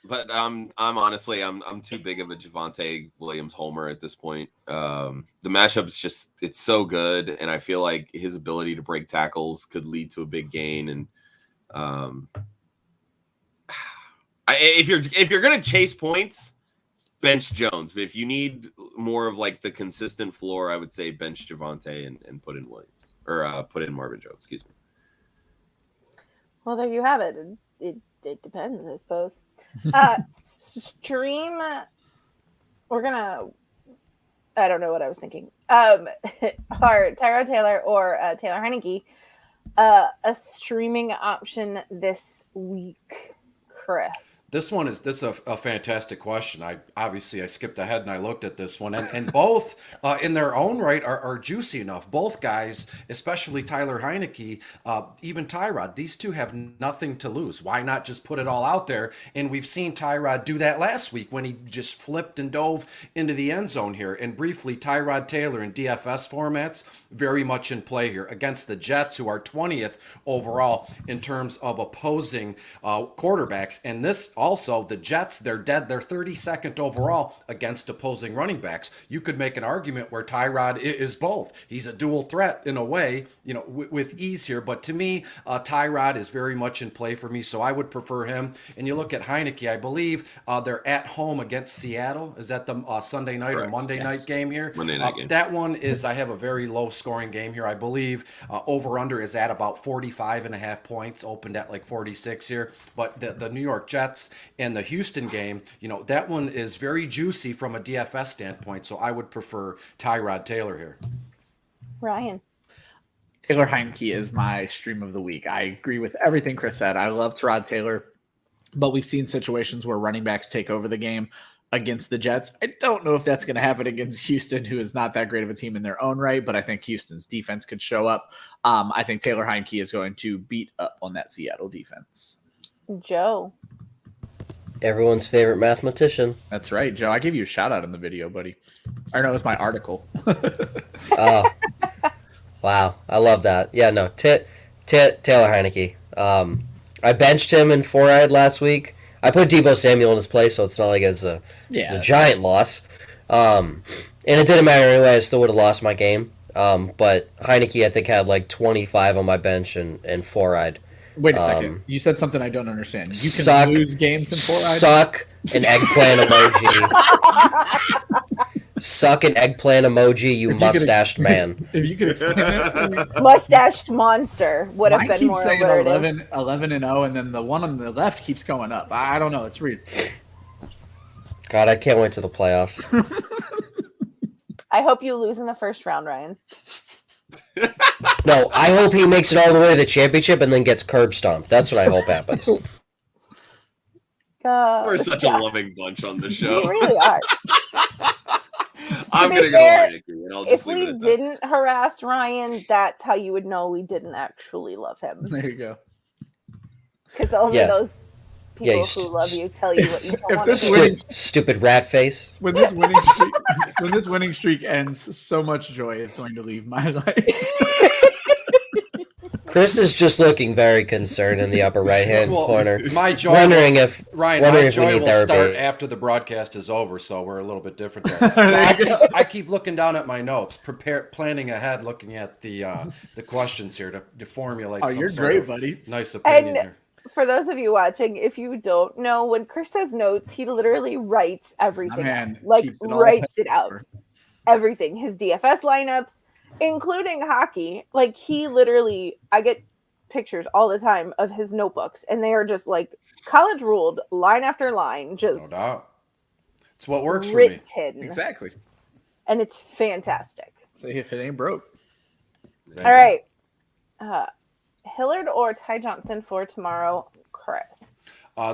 But I'm honestly too big of a Javonte Williams homer at this point. The matchup's just it's so good, and I feel like his ability to break tackles could lead to a big gain. And if you're gonna chase points, bench Jones. But if you need more of like the consistent floor, I would say bench Javonte and put in Williams or put in Marvin Jones. Excuse me. Well, there you have it. It depends, I suppose. Stream. We're gonna. I don't know what I was thinking. Are Tyrod Taylor or Taylor Heineke a streaming option this week, Chris? This is a fantastic question. I skipped ahead and I looked at this one, and both in their own right are juicy enough. Both guys, especially Tyler Heineke, even Tyrod, these two have nothing to lose. Why not just put it all out there? And we've seen Tyrod do that last week when he just flipped and dove into the end zone here. And briefly, Tyrod Taylor in DFS formats, very much in play here against the Jets, who are 20th overall in terms of opposing quarterbacks. And this also, the Jets, they're dead. They're 32nd overall against opposing running backs. You could make an argument where Tyrod is both. He's a dual threat in a way, with ease here. But to me, Tyrod is very much in play for me, so I would prefer him. And you look at Heineke, I believe they're at home against Seattle. Is that the Sunday night Correct. or Monday night game here? Monday night game. That one is, I have a very low scoring game here. I believe over-under is at about 45.5 points, opened at like 46 here. But the New York Jets and the Houston game, that one is very juicy from a DFS standpoint, so I would prefer Tyrod Taylor here. Ryan. Taylor Heineke is my stream of the week. I agree with everything Chris said. I love Tyrod Taylor, but we've seen situations where running backs take over the game against the Jets. I don't know if that's going to happen against Houston, who is not that great of a team in their own right, but I think Houston's defense could show up. I think Taylor Heineke is going to beat up on that Seattle defense. Joe. Everyone's favorite mathematician. That's right, Joe. I gave you a shout out in the video, buddy. Or no, it was my article. Oh, wow. I love that. Yeah, no, Taylor Heineke. I benched him in 4-eyed last week. I put Deebo Samuel in his place, so it's not like it's a giant loss. And it didn't matter anyway. I still would have lost my game. But Heineke, I think, had like 25 on my bench and 4-eyed. Wait a second. You said something I don't understand. You can lose games in 4-eyed? Suck an eggplant emoji. Suck an eggplant emoji, you mustached man. If you could explain that to me. Mustached monster would have been more saying alliterative. 11-0, and then the one on the left keeps going up. I don't know. It's weird. God, I can't wait to the playoffs. I hope you lose in the first round, Ryan. No, I hope he makes it all the way to the championship and then gets curb stomped. That's what I hope happens. We're such a loving bunch on the show. We really are. I'm going to go Heineke, and I'll just if leave we it at that. didn't harass Ryan, that's how you would know we didn't actually love him. There you go. Because only those people who love you tell you what you don't want to do. Stupid rat face. When this winning streak ends, so much joy is going to leave my life. Chris is just looking very concerned in the upper right-hand corner. My joy wondering if Ryan, wondering my if we joy need will therapy. start after the broadcast is over, so we're a little bit different there. I keep looking down at my notes, planning ahead, looking at the questions here to formulate some sort of buddy. Nice opinion here. For those of you watching, if you don't know, when Chris has notes, he literally writes everything out. Writes it out. Everything. His DFS lineups, including hockey. Like, he literally, I get pictures all the time of his notebooks, and they are just like college ruled, line after line, just no doubt. It's what works written. for me. Exactly. And it's fantastic. So if it ain't broke. All right. Hillard or Ty Johnson for tomorrow, Chris?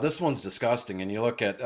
This one's disgusting. And you look at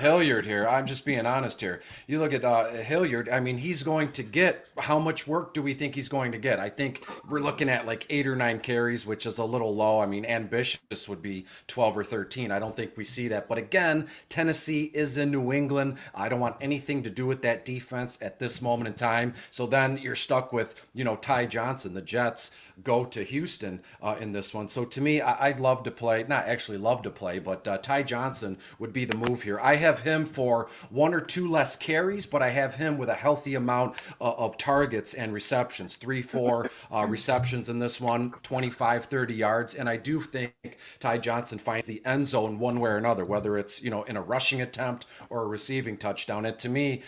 Hilliard here. I'm just being honest here. You look at Hilliard. I mean, he's going to get, how much work do we think he's going to get? I think we're looking at like 8 or 9 carries, which is a little low. I mean, ambitious would be 12 or 13. I don't think we see that. But again, Tennessee is in New England. I don't want anything to do with that defense at this moment in time. So then you're stuck with, Ty Johnson. The Jets go to Houston in this one. So to me, I'd love to play, not actually love to play, but Ty Johnson would be the move here. I have him for 1 or 2 less carries, but I have him with a healthy amount of targets and receptions, 3-4 receptions in this one, 25, 30 yards. And I do think Ty Johnson finds the end zone one way or another, whether it's, in a rushing attempt or a receiving touchdown. And to me,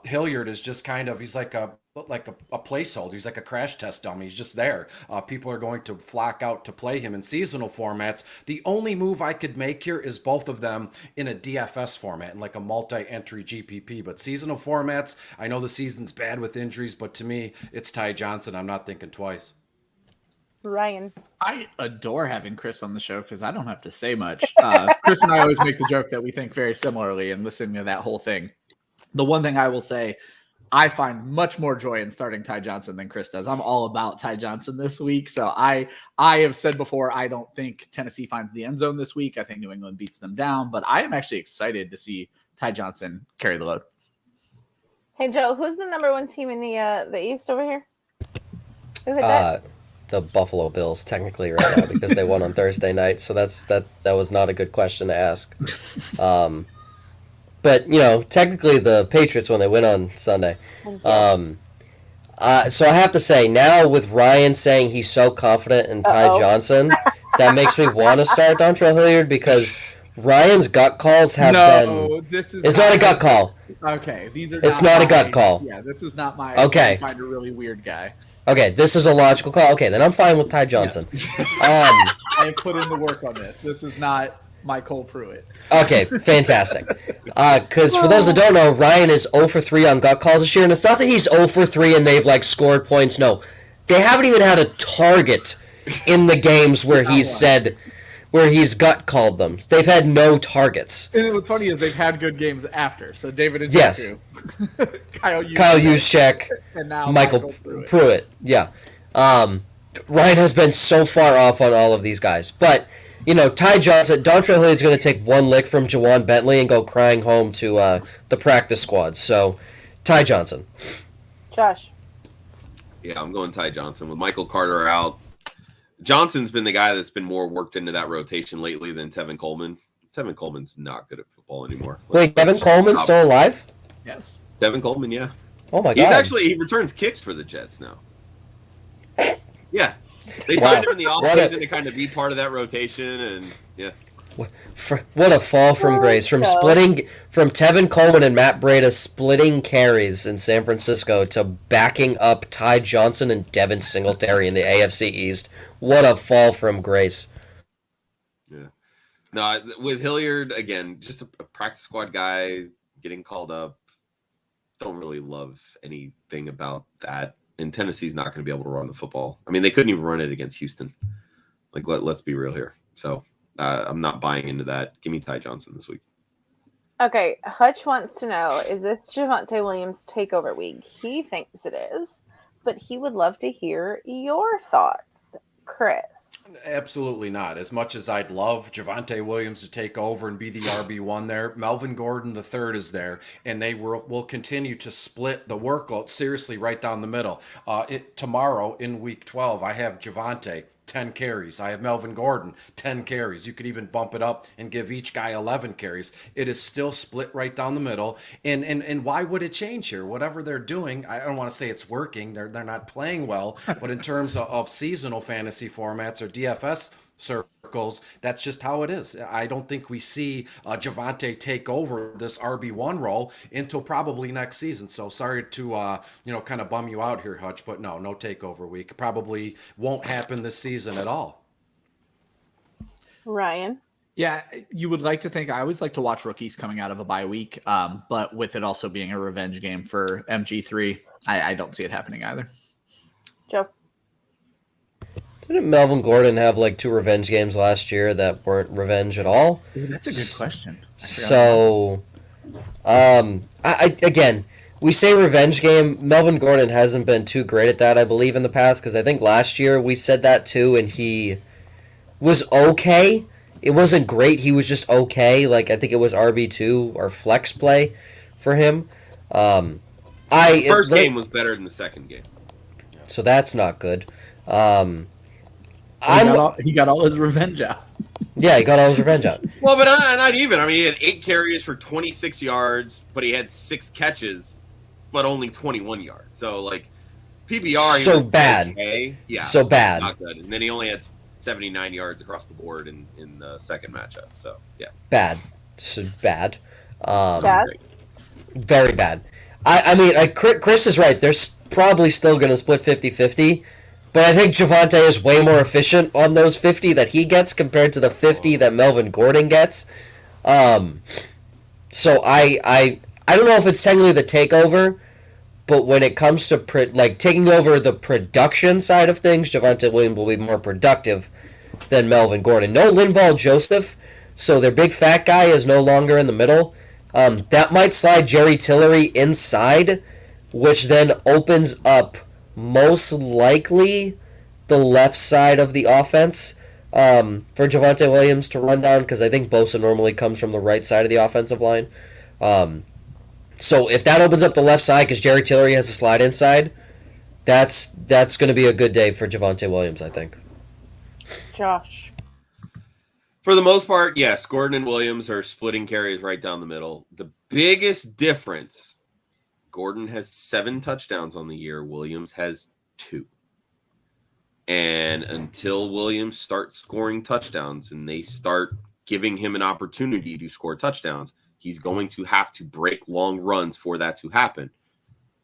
Hilliard is just kind of, he's like a placeholder. He's like a crash test dummy. He's just there. People are going to flock out to play him in seasonal formats. The only move I could make here is both of them in a DFS format, in like a multi-entry GPP. But seasonal formats, I know the season's bad with injuries, but to me, it's Ty Johnson. I'm not thinking twice. Ryan. I adore having Chris on the show because I don't have to say much. Chris and I always make the joke that we think very similarly, and listening to that whole thing. The one thing I will say, I find much more joy in starting Ty Johnson than Chris does. I'm all about Ty Johnson this week. So I have said before, I don't think Tennessee finds the end zone this week. I think New England beats them down, but I am actually excited to see Ty Johnson carry the load. Hey, Joe, who's the number 1 team in the East over here? Who had that? The Buffalo Bills, technically, right now, because they won on Thursday night. So that was not a good question to ask. But, technically the Patriots when they win on Sunday. So I have to say, now with Ryan saying he's so confident in Ty Johnson, that makes me want to start Dontrell Hilliard because Ryan's gut calls have been... It's not a gut call. Okay, these are. It's not a gut call. Yeah, this is not my. Okay. I find a really weird guy. Okay, this is a logical call. Okay, then I'm fine with Ty Johnson. Yes. I have put in the work on this. This is not my Cole Pruitt. Okay, fantastic. Because for those that don't know, Ryan is 0 for 3 on gut calls this year, and it's not that he's 0 for 3 and they've scored points. No, they haven't even had a target in the games where he's gut called them. They've had no targets. And what's funny is they've had good games after. So David and yes. Kyle Juszczyk, and now Michael Pruitt. Yeah. Ryan has been so far off on all of these guys. But, Ty Johnson, Dontrell Hilliard's going to take one lick from Jawan Bentley and go crying home to the practice squad. So, Ty Johnson. Josh. Yeah, I'm going Ty Johnson. With Michael Carter out, Johnson's been the guy that's been more worked into that rotation lately than Tevin Coleman. Tevin Coleman's not good at football anymore. Wait, Tevin Coleman's still alive? Yes. Tevin Coleman, yeah. Oh my God. He returns kicks for the Jets now. Yeah. They signed him in the offseason to kind of be part of that rotation, and yeah. What a fall from grace from Tevin Coleman and Matt Breida splitting carries in San Francisco to backing up Ty Johnson and Devin Singletary in the AFC East. What a fall from grace. Yeah. No, with Hilliard, again, just a practice squad guy getting called up. Don't really love anything about that. And Tennessee's not going to be able to run the football. I mean, they couldn't even run it against Houston. Let's be real here. So I'm not buying into that. Give me Ty Johnson this week. Okay, Hutch wants to know, is this Javonte Williams takeover week? He thinks it is, but he would love to hear your thoughts. Chris. Absolutely not. As much as I'd love Javonte Williams to take over and be the RB1 there, Melvin Gordon III is there, and they will continue to split the workload seriously right down the middle. Tomorrow in week 12, I have Javonte, 10 carries. I have Melvin Gordon, 10 carries. You could even bump it up and give each guy 11 carries. It is still split right down the middle. And why would it change here? Whatever they're doing, I don't want to say it's working. They're not playing well. But in terms of seasonal fantasy formats or DFS circles, that's just how it is. I don't think we see Javonte take over this RB1 role until probably next season. So sorry to kind of bum you out here, Hutch, but no takeover week. Probably won't happen this season at all. Ryan. Yeah, you would like to think. I always like to watch rookies coming out of a bye week, but with it also being a revenge game for MG3, I don't see it happening either. Joe. Didn't Melvin Gordon have like 2 revenge games last year that weren't revenge at all? Ooh, that's a good question. So, again, we say revenge game. Melvin Gordon hasn't been too great at that, I believe, in the past, because I think last year we said that too, and he was okay. It wasn't great. He was just okay. Like, I think it was RB2 or flex play for him. The first game was better than the second game. So that's not good. He got all his revenge out. Yeah, he got all his revenge out. Well, but not even. I mean, he had 8 carries for 26 yards, but he had 6 catches, but only 21 yards. So, like, PBR, so bad. Okay. Yeah, so bad. Not good. And then he only had 79 yards across the board in the second matchup. So, yeah. Bad. So bad. Bad? Very bad. I mean, Chris is right. They're probably still going to split 50-50. But I think Javonte is way more efficient on those 50 that he gets compared to the 50 that Melvin Gordon gets. So I don't know if it's technically the takeover, but when it comes to taking over the production side of things, Javonte Williams will be more productive than Melvin Gordon. No Linval Joseph, so their big fat guy is no longer in the middle. That might slide Jerry Tillery inside, which then opens up most likely the left side of the offense for Javonte Williams to run down, because I think Bosa normally comes from the right side of the offensive line. So if that opens up the left side because Jerry Tillery has to slide inside, that's going to be a good day for Javonte Williams, I think. Josh. For the most part, yes, Gordon and Williams are splitting carries right down the middle. The biggest difference, Gordon has 7 touchdowns on the year. Williams has 2. And until Williams starts scoring touchdowns and they start giving him an opportunity to score touchdowns, he's going to have to break long runs for that to happen.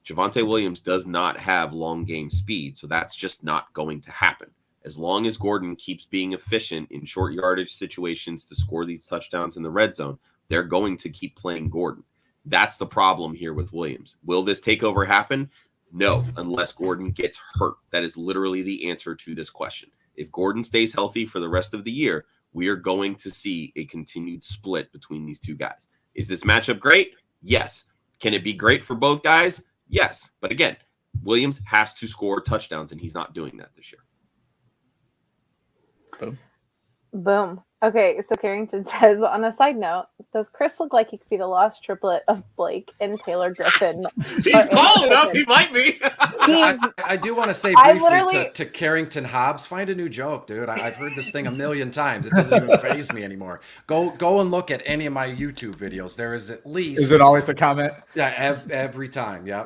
Javonte Williams does not have long game speed, so that's just not going to happen. As long as Gordon keeps being efficient in short yardage situations to score these touchdowns in the red zone, they're going to keep playing Gordon. That's the problem here with Williams. Will this takeover happen? No, unless Gordon gets hurt. That is literally the answer to this question. If Gordon stays healthy for the rest of the year, we are going to see a continued split between these two guys. Is this matchup great? Yes. Can it be great for both guys? Yes. But again, Williams has to score touchdowns, and he's not doing that this year. Boom. Okay, so Carrington says, on a side note, does Chris look like he could be the lost triplet of Blake and Taylor Griffin? He's tall enough, he might be. I do want to say briefly to Carrington Hobbs, find a new joke, dude. I've heard this thing a million times. It doesn't even faze me anymore. Go and look at any of my YouTube videos. There is at least... Is it always a comment? Yeah, every time, yeah.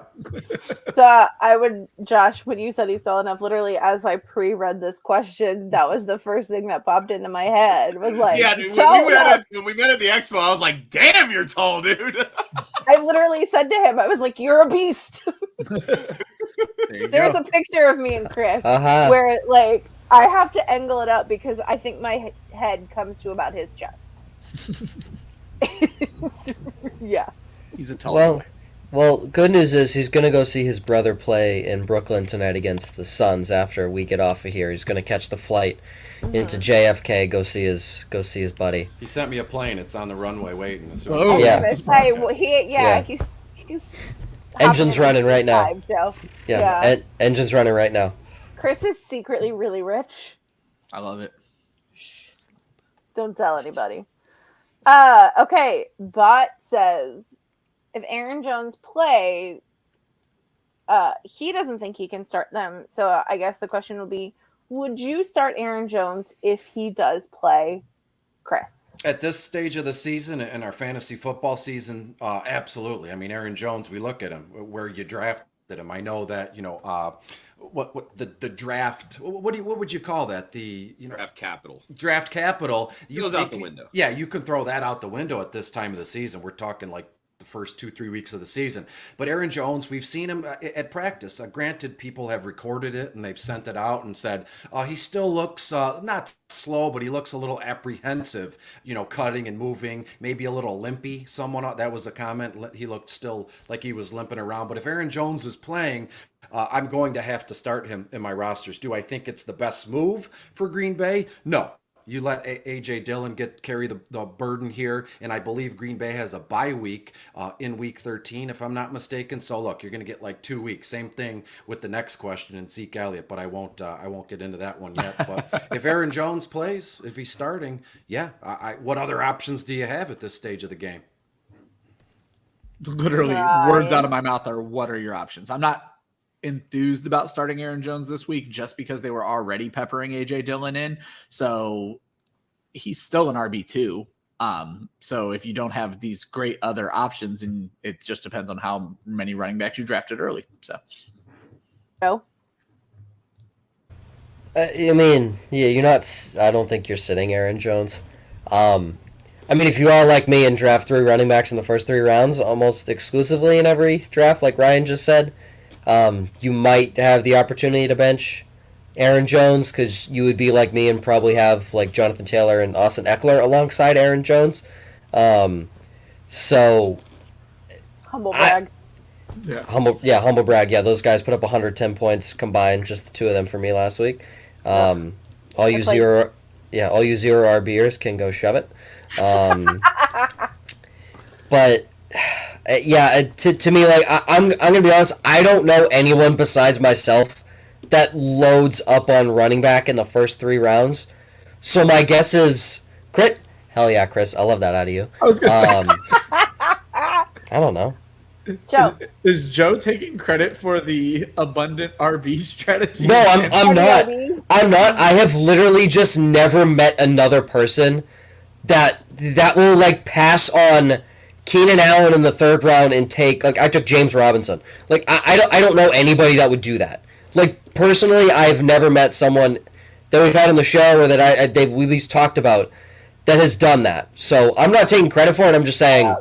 So Josh, when you said he's tall enough, literally as I pre-read this question, that was the first thing that popped into my head. Like, yeah, dude, when we met at the expo, I was like, damn, you're tall, dude. I literally said to him, I was like, you're a beast. There's a picture of me and Chris where, like, I have to angle it up because I think my head comes to about his chest. Yeah. He's a tall boy. Well, good news is he's going to go see his brother play in Brooklyn tonight against the Suns after we get off of here. He's going to catch the flight into JFK, go see his buddy. He sent me a plane. It's on the runway waiting. He's engine's running right now. Engine's running right now. Chris is secretly really rich. I love it. Shh. Don't tell anybody. Okay, Bot says, if Aaron Jones plays, he doesn't think he can start them. So I guess the question will be, would you start Aaron Jones if he does play, Chris? At this stage of the season, in our fantasy football season, absolutely. I mean, Aaron Jones, we look at him, where you drafted him. I know that, what the draft, what would you call that? Draft capital. Draft capital. It goes out the window. Yeah, you can throw that out the window at this time of the season. We're talking like the first 2-3 weeks of the season. But Aaron Jones, we've seen him at practice. Granted, people have recorded it and they've sent it out and said he still looks not slow, but he looks a little apprehensive, cutting and moving, maybe a little limpy. That was a comment. He looked still like he was limping around. But if Aaron Jones is playing, I'm going to have to start him in my rosters. Do I think it's the best move for Green Bay? No. You let A.J. Dillon carry the burden here, and I believe Green Bay has a bye week in Week 13, if I'm not mistaken. So look, you're going to get like 2 weeks. Same thing with the next question in Zeke Elliott, but I won't get into that one yet. But if Aaron Jones plays, if he's starting, what other options do you have at this stage of the game? Literally, words out of my mouth are, what are your options? I'm not enthused about starting Aaron Jones this week just because they were already peppering AJ Dillon in. So he's still an RB2. So if you don't have these great other options, and it just depends on how many running backs you drafted early. So no. I mean, you're not. I don't think you're sitting Aaron Jones. I mean, if you are like me and draft 3 running backs in the first 3 rounds, almost exclusively in every draft, like Ryan just said, you might have the opportunity to bench Aaron Jones because you would be like me and probably have like Jonathan Taylor and Austin Eckler alongside Aaron Jones. So humble brag. Humble brag. Yeah, those guys put up 110 points combined, just the 2 of them for me last week. All you zero RBers can go shove it. But to me, like I'm gonna be honest, I don't know anyone besides myself that loads up on running back in the first 3 rounds. So my guess is Crit. Hell yeah, Chris, I love that out of you. I was gonna say, I don't know. Joe. Is Joe taking credit for the abundant RB strategy? No, I'm not. I'm not. I have literally just never met another person that will like pass on Keenan Allen in the 3rd round and take, like, I took James Robinson. Like, I don't know anybody that would do that. Like, personally, I've never met someone that we've had on the show or that we at least talked about that has done that. So I'm not taking credit for it. I'm just saying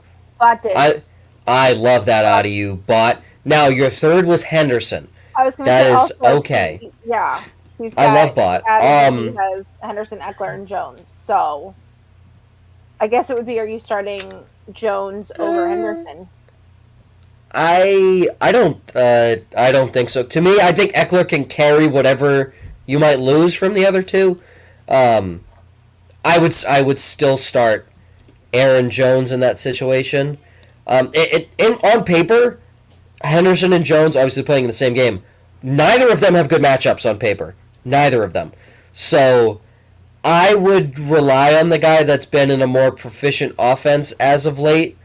I love that out of you, Bot. Now, your 3rd was Henderson. I was going to say that is also, okay. I love Bot. He has Henderson, Eckler, and Jones. So I guess it would be, are you starting Jones over Henderson? I don't think so. To me, I think Eckler can carry whatever you might lose from the other 2. I would still start Aaron Jones in that situation. On paper, Henderson and Jones obviously playing in the same game. Neither of them have good matchups on paper. Neither of them. So I would rely on the guy that's been in a more proficient offense as of late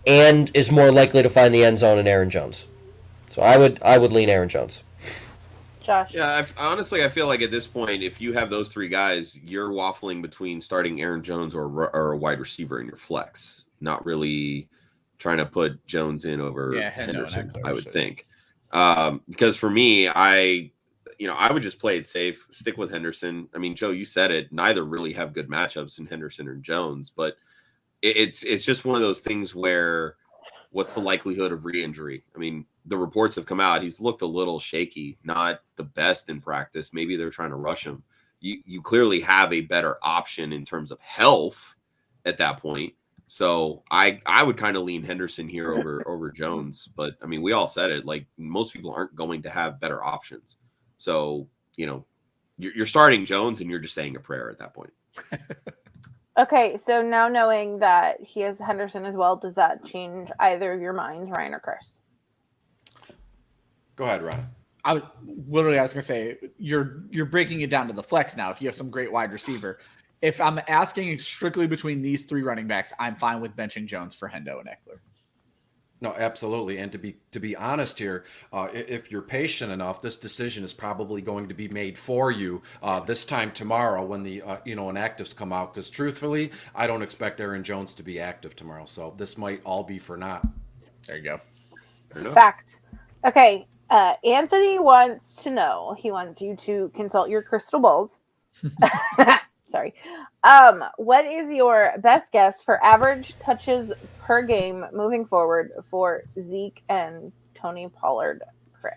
and is more likely to find the end zone in Aaron Jones. So I would lean Aaron Jones. Josh. Yeah, honestly, I feel like at this point, if you have those 3 guys, you're waffling between starting Aaron Jones or a wide receiver in your flex. Not really trying to put Jones in over Henderson, I would think. Because for me, I would just play it safe, stick with Henderson. I mean, Joe, you said it. Neither really have good matchups in Henderson or Jones, but it's just one of those things where what's the likelihood of re-injury? I mean, the reports have come out. He's looked a little shaky, not the best in practice. Maybe they're trying to rush him. You clearly have a better option in terms of health at that point. So I would kind of lean Henderson here over Jones. But, I mean, we all said it. Like, most people aren't going to have better options. So, you're starting Jones and you're just saying a prayer at that point. Okay, so now knowing that he has Henderson as well, does that change either of your minds, Ryan or Chris? Go ahead, Ryan. I was going to say, you're breaking it down to the flex now. If you have some great wide receiver, if I'm asking strictly between these 3 running backs, I'm fine with benching Jones for Hendo and Eckler. No, absolutely. And to be honest here, if you're patient enough, this decision is probably going to be made for you this time tomorrow when the inactives come out. Because truthfully, I don't expect Aaron Jones to be active tomorrow. So this might all be for naught. There you go. Fact. Okay. Anthony wants to know. He wants you to consult your crystal balls. Sorry. What is your best guess for average touches per game moving forward for Zeke and Tony Pollard, Chris?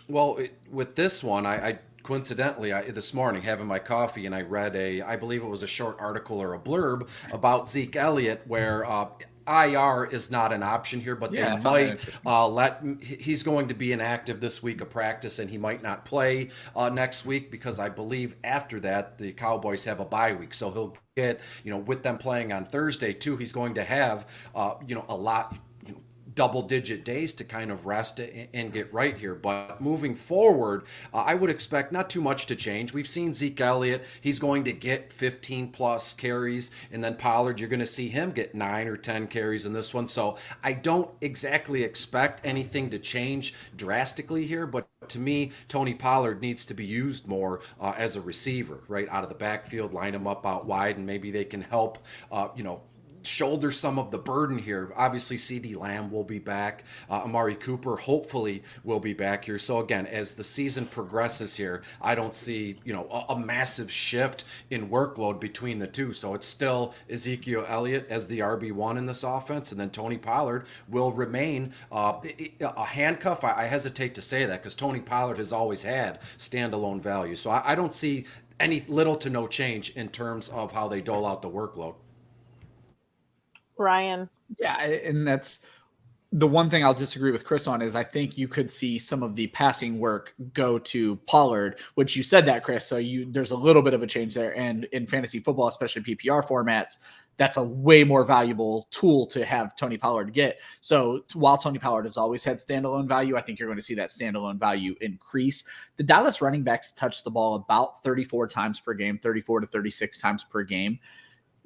Well, with this one, I coincidentally, this morning having my coffee, and I read I believe it was a short article or a blurb about Zeke Elliott where IR is not an option here, but they might he's going to be inactive this week of practice, and he might not play next week because I believe after that the Cowboys have a bye week, so he'll get, with them playing on Thursday too, he's going to have a lot, double-digit days to kind of rest and get right here. But moving forward, I would expect not too much to change. We've seen Zeke Elliott. He's going to get 15-plus carries. And then Pollard, you're going to see him get 9 or 10 carries in this one. So I don't exactly expect anything to change drastically here. But to me, Tony Pollard needs to be used more as a receiver, right, out of the backfield, line him up out wide, and maybe they can help, shoulder some of the burden here. Obviously, CeeDee Lamb will be back. Amari Cooper hopefully will be back here. So again, as the season progresses here, I don't see a massive shift in workload between the two. So it's still Ezekiel Elliott as the RB1 in this offense, and then Tony Pollard will remain a handcuff. I hesitate to say that because Tony Pollard has always had standalone value. So I don't see any little to no change in terms of how they dole out the workload. Ryan. Yeah, and that's the one thing I'll disagree with Chris on is I think you could see some of the passing work go to Pollard, which you said that, Chris. So there's a little bit of a change there. And in fantasy football, especially PPR formats, that's a way more valuable tool to have Tony Pollard get. So while Tony Pollard has always had standalone value, I think you're going to see that standalone value increase. The Dallas running backs touch the ball about 34 times per game, 34 to 36 times per game.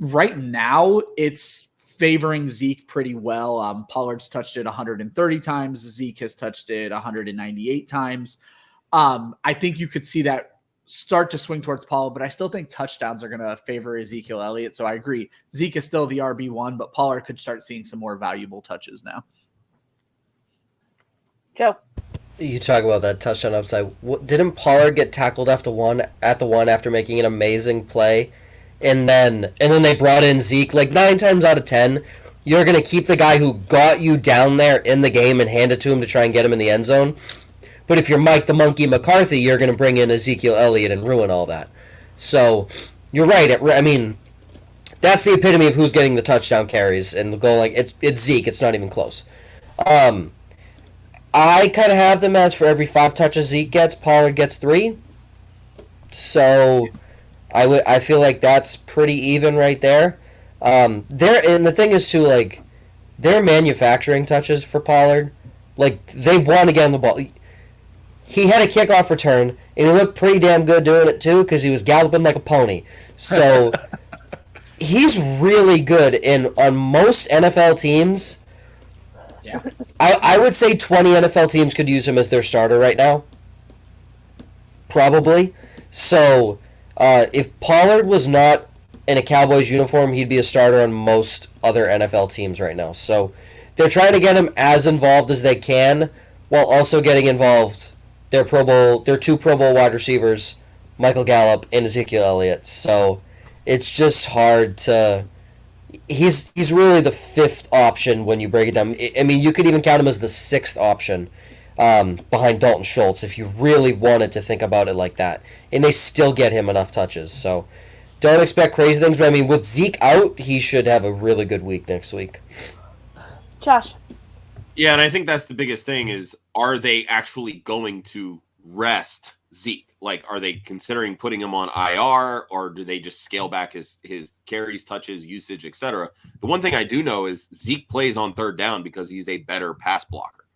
Right now, it's favoring Zeke pretty well. Pollard's touched it 130 times. Zeke has touched it 198 times. I think you could see that start to swing towards Pollard, but I still think touchdowns are going to favor Ezekiel Elliott. So I agree. Zeke is still the RB1, but Pollard could start seeing some more valuable touches now. Joe. You talk about that touchdown upside. Didn't Pollard get tackled at the one after making an amazing play? And then they brought in Zeke. Like 9 times out of 10, you're going to keep the guy who got you down there in the game and hand it to him to try and get him in the end zone. But if you're Mike the Monkey McCarthy, you're going to bring in Ezekiel Elliott and ruin all that. So you're right. I mean, that's the epitome of who's getting the touchdown carries and the goal. Like it's Zeke. It's not even close. I kind of have them as for every 5 touches Zeke gets, Pollard gets 3. So I feel like that's pretty even right there. And the thing is too, like, they're manufacturing touches for Pollard. Like, they want to get on the ball. He had a kickoff return, and he looked pretty damn good doing it too, because he was galloping like a pony. So he's really good on most NFL teams. Yeah, I would say 20 NFL teams could use him as their starter right now. Probably. So if Pollard was not in a Cowboys uniform, he'd be a starter on most other NFL teams right now. So they're trying to get him as involved as they can, while also getting involved their 2 Pro Bowl wide receivers, Michael Gallup and Ezekiel Elliott. So it's just hard to. He's really the 5th option when you break it down. I mean, you could even count him as the 6th option behind Dalton Schultz if you really wanted to think about it like that. And they still get him enough touches. So don't expect crazy things. But I mean, with Zeke out, he should have a really good week next week. Josh. Yeah, and I think that's the biggest thing is, are they actually going to rest Zeke? Like, are they considering putting him on IR, or do they just scale back his carries, touches, usage, etc.? The one thing I do know is Zeke plays on 3rd down because he's a better pass blocker.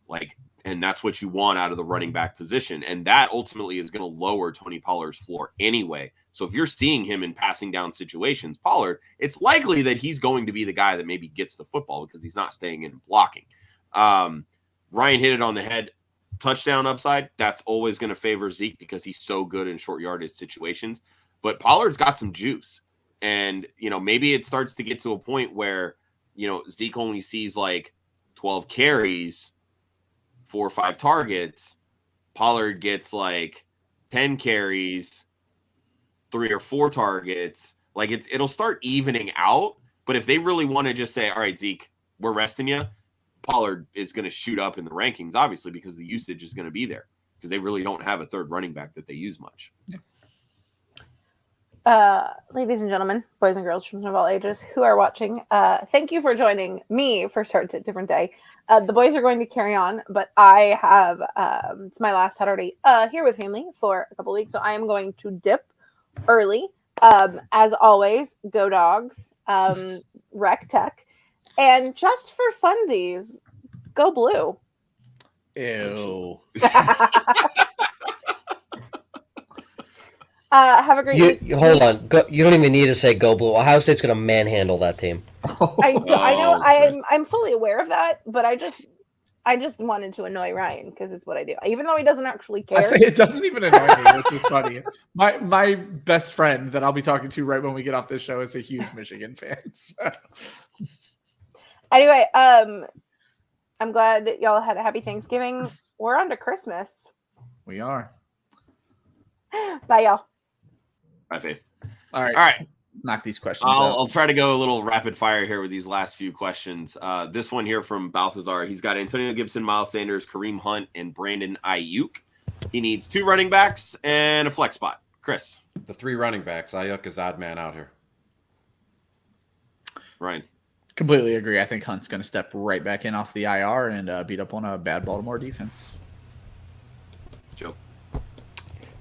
Like, and that's what you want out of the running back position. And that ultimately is going to lower Tony Pollard's floor anyway. So if you're seeing him in passing down situations, Pollard, it's likely that he's going to be the guy that maybe gets the football because he's not staying in and blocking. Ryan hit it on the head. Touchdown upside, that's always going to favor Zeke because he's so good in short yardage situations. But Pollard's got some juice. And, maybe it starts to get to a point where, Zeke only sees like 12 carries, 4 or 5 targets. Pollard gets like 10 carries, 3 or 4 targets, like it'll start evening out. But if they really want to just say, all right, Zeke, we're resting you, Pollard is going to shoot up in the rankings, obviously, because the usage is going to be there because they really don't have a third running back that they use much. Yeah. Ladies and gentlemen, boys and girls, children of all ages who are watching, thank you for joining me for Starts at Different Day. The boys are going to carry on, but I have, it's my last Saturday here with family for a couple weeks, so I am going to dip early. As always, go Dogs, Rec Tech, and just for funsies, go Blue. Ew. Have a great week. Hold on. You don't even need to say go Blue. Ohio State's going to manhandle that team. I know. I'm fully aware of that, but I just wanted to annoy Ryan because it's what I do. Even though he doesn't actually care. I say it doesn't even annoy me, which is funny. My best friend that I'll be talking to right when we get off this show is a huge Michigan fan. So. Anyway, I'm glad y'all had a happy Thanksgiving. We're on to Christmas. We are. Bye, y'all. Bye, Faith. All right. Knock these questions out. I'll try to go a little rapid fire here with these last few questions. This one here from Balthazar. He's got Antonio Gibson, Miles Sanders, Kareem Hunt, and Brandon Ayuk. He needs 2 running backs and a flex spot. Chris. The 3 running backs. Ayuk is odd man out here. Ryan. Completely agree. I think Hunt's going to step right back in off the IR and beat up on a bad Baltimore defense. Joe.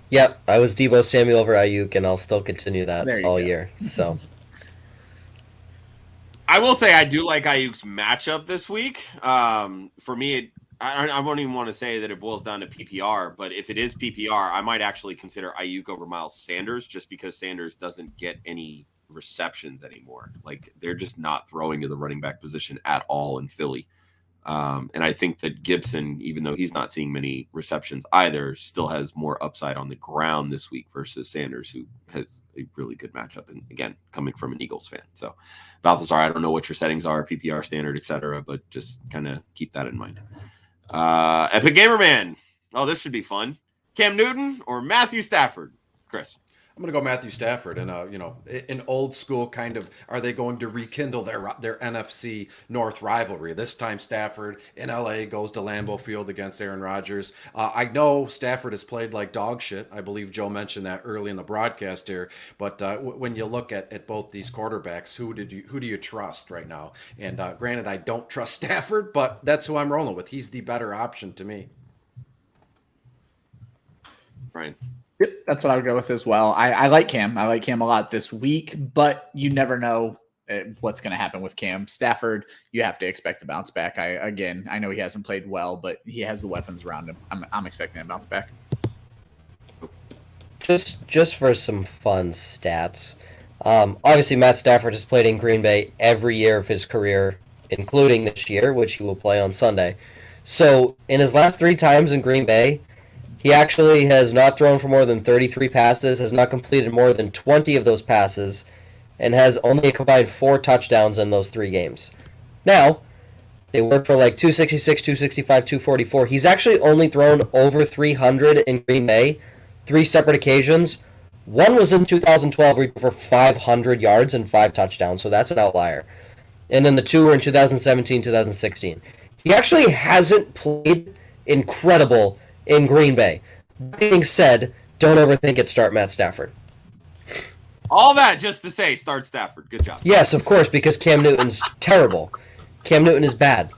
Yep, I was Deebo Samuel over Ayuk, and I'll still continue that all year. So, I will say I do like Ayuk's matchup this week. For me, I won't even want to say that it boils down to PPR, but if it is PPR, I might actually consider Ayuk over Miles Sanders just because Sanders doesn't get any receptions anymore. Like they're just not throwing to the running back position at all in Philly. And I think that Gibson, even though he's not seeing many receptions either, still has more upside on the ground this week versus Sanders, who has a really good matchup. And again, coming from an Eagles fan. So Balthazar, I don't know what your settings are, PPR standard, etc., but just kind of keep that in mind. Epic Gamer Man. Oh, this should be fun. Cam Newton or Matthew Stafford? Chris. I'm going to go Matthew Stafford, and an old school kind of. Are they going to rekindle their NFC North rivalry? This time, Stafford in LA goes to Lambeau Field against Aaron Rodgers. I know Stafford has played like dog shit. I believe Joe mentioned that early in the broadcast here. But when you look at both these quarterbacks, who do you trust right now? And granted, I don't trust Stafford, but that's who I'm rolling with. He's the better option to me. Right. Yep, that's what I would go with as well. I like Cam. I like Cam a lot this week, but you never know what's going to happen with Cam. Stafford, you have to expect the bounce back. I know he hasn't played well, but he has the weapons around him. I'm expecting a bounce back. Just for some fun stats. Obviously, Matt Stafford has played in Green Bay every year of his career, including this year, which he will play on Sunday. So, in his last 3 times in Green Bay, he actually has not thrown for more than 33 passes, has not completed more than 20 of those passes, and has only a combined 4 touchdowns in those 3 games. Now, they work for like 266, 265, 244. He's actually only thrown over 300 in Green Bay, 3 separate occasions. One was in 2012 where he threw for 500 yards and 5 touchdowns, so that's an outlier. And then the 2 were in 2017, 2016. He actually hasn't played incredible in Green Bay. That being said, don't overthink it. Start Matt Stafford. All that just to say, start Stafford. Good job. Yes, of course, because Cam Newton's terrible. Cam Newton is bad.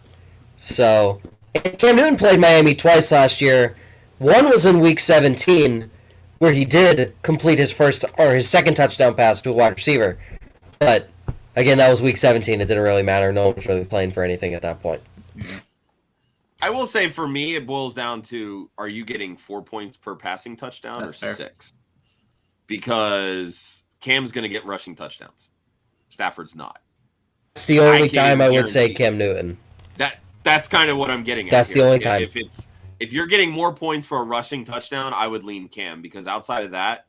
So, and Cam Newton played Miami twice last year. One was in Week 17, where he did complete his second touchdown pass to a wide receiver. But again, that was Week 17. It didn't really matter. No one was really playing for anything at that point. I will say for me, it boils down to, are you getting 4 points per passing touchdown That's or fair. 6? Because Cam's going to get rushing touchdowns. Stafford's not. That's the only I time I would say guarantee- Cam Newton. That's kind of what I'm getting at. That's the here. only time. If you're getting more points for a rushing touchdown, I would lean Cam, because outside of that,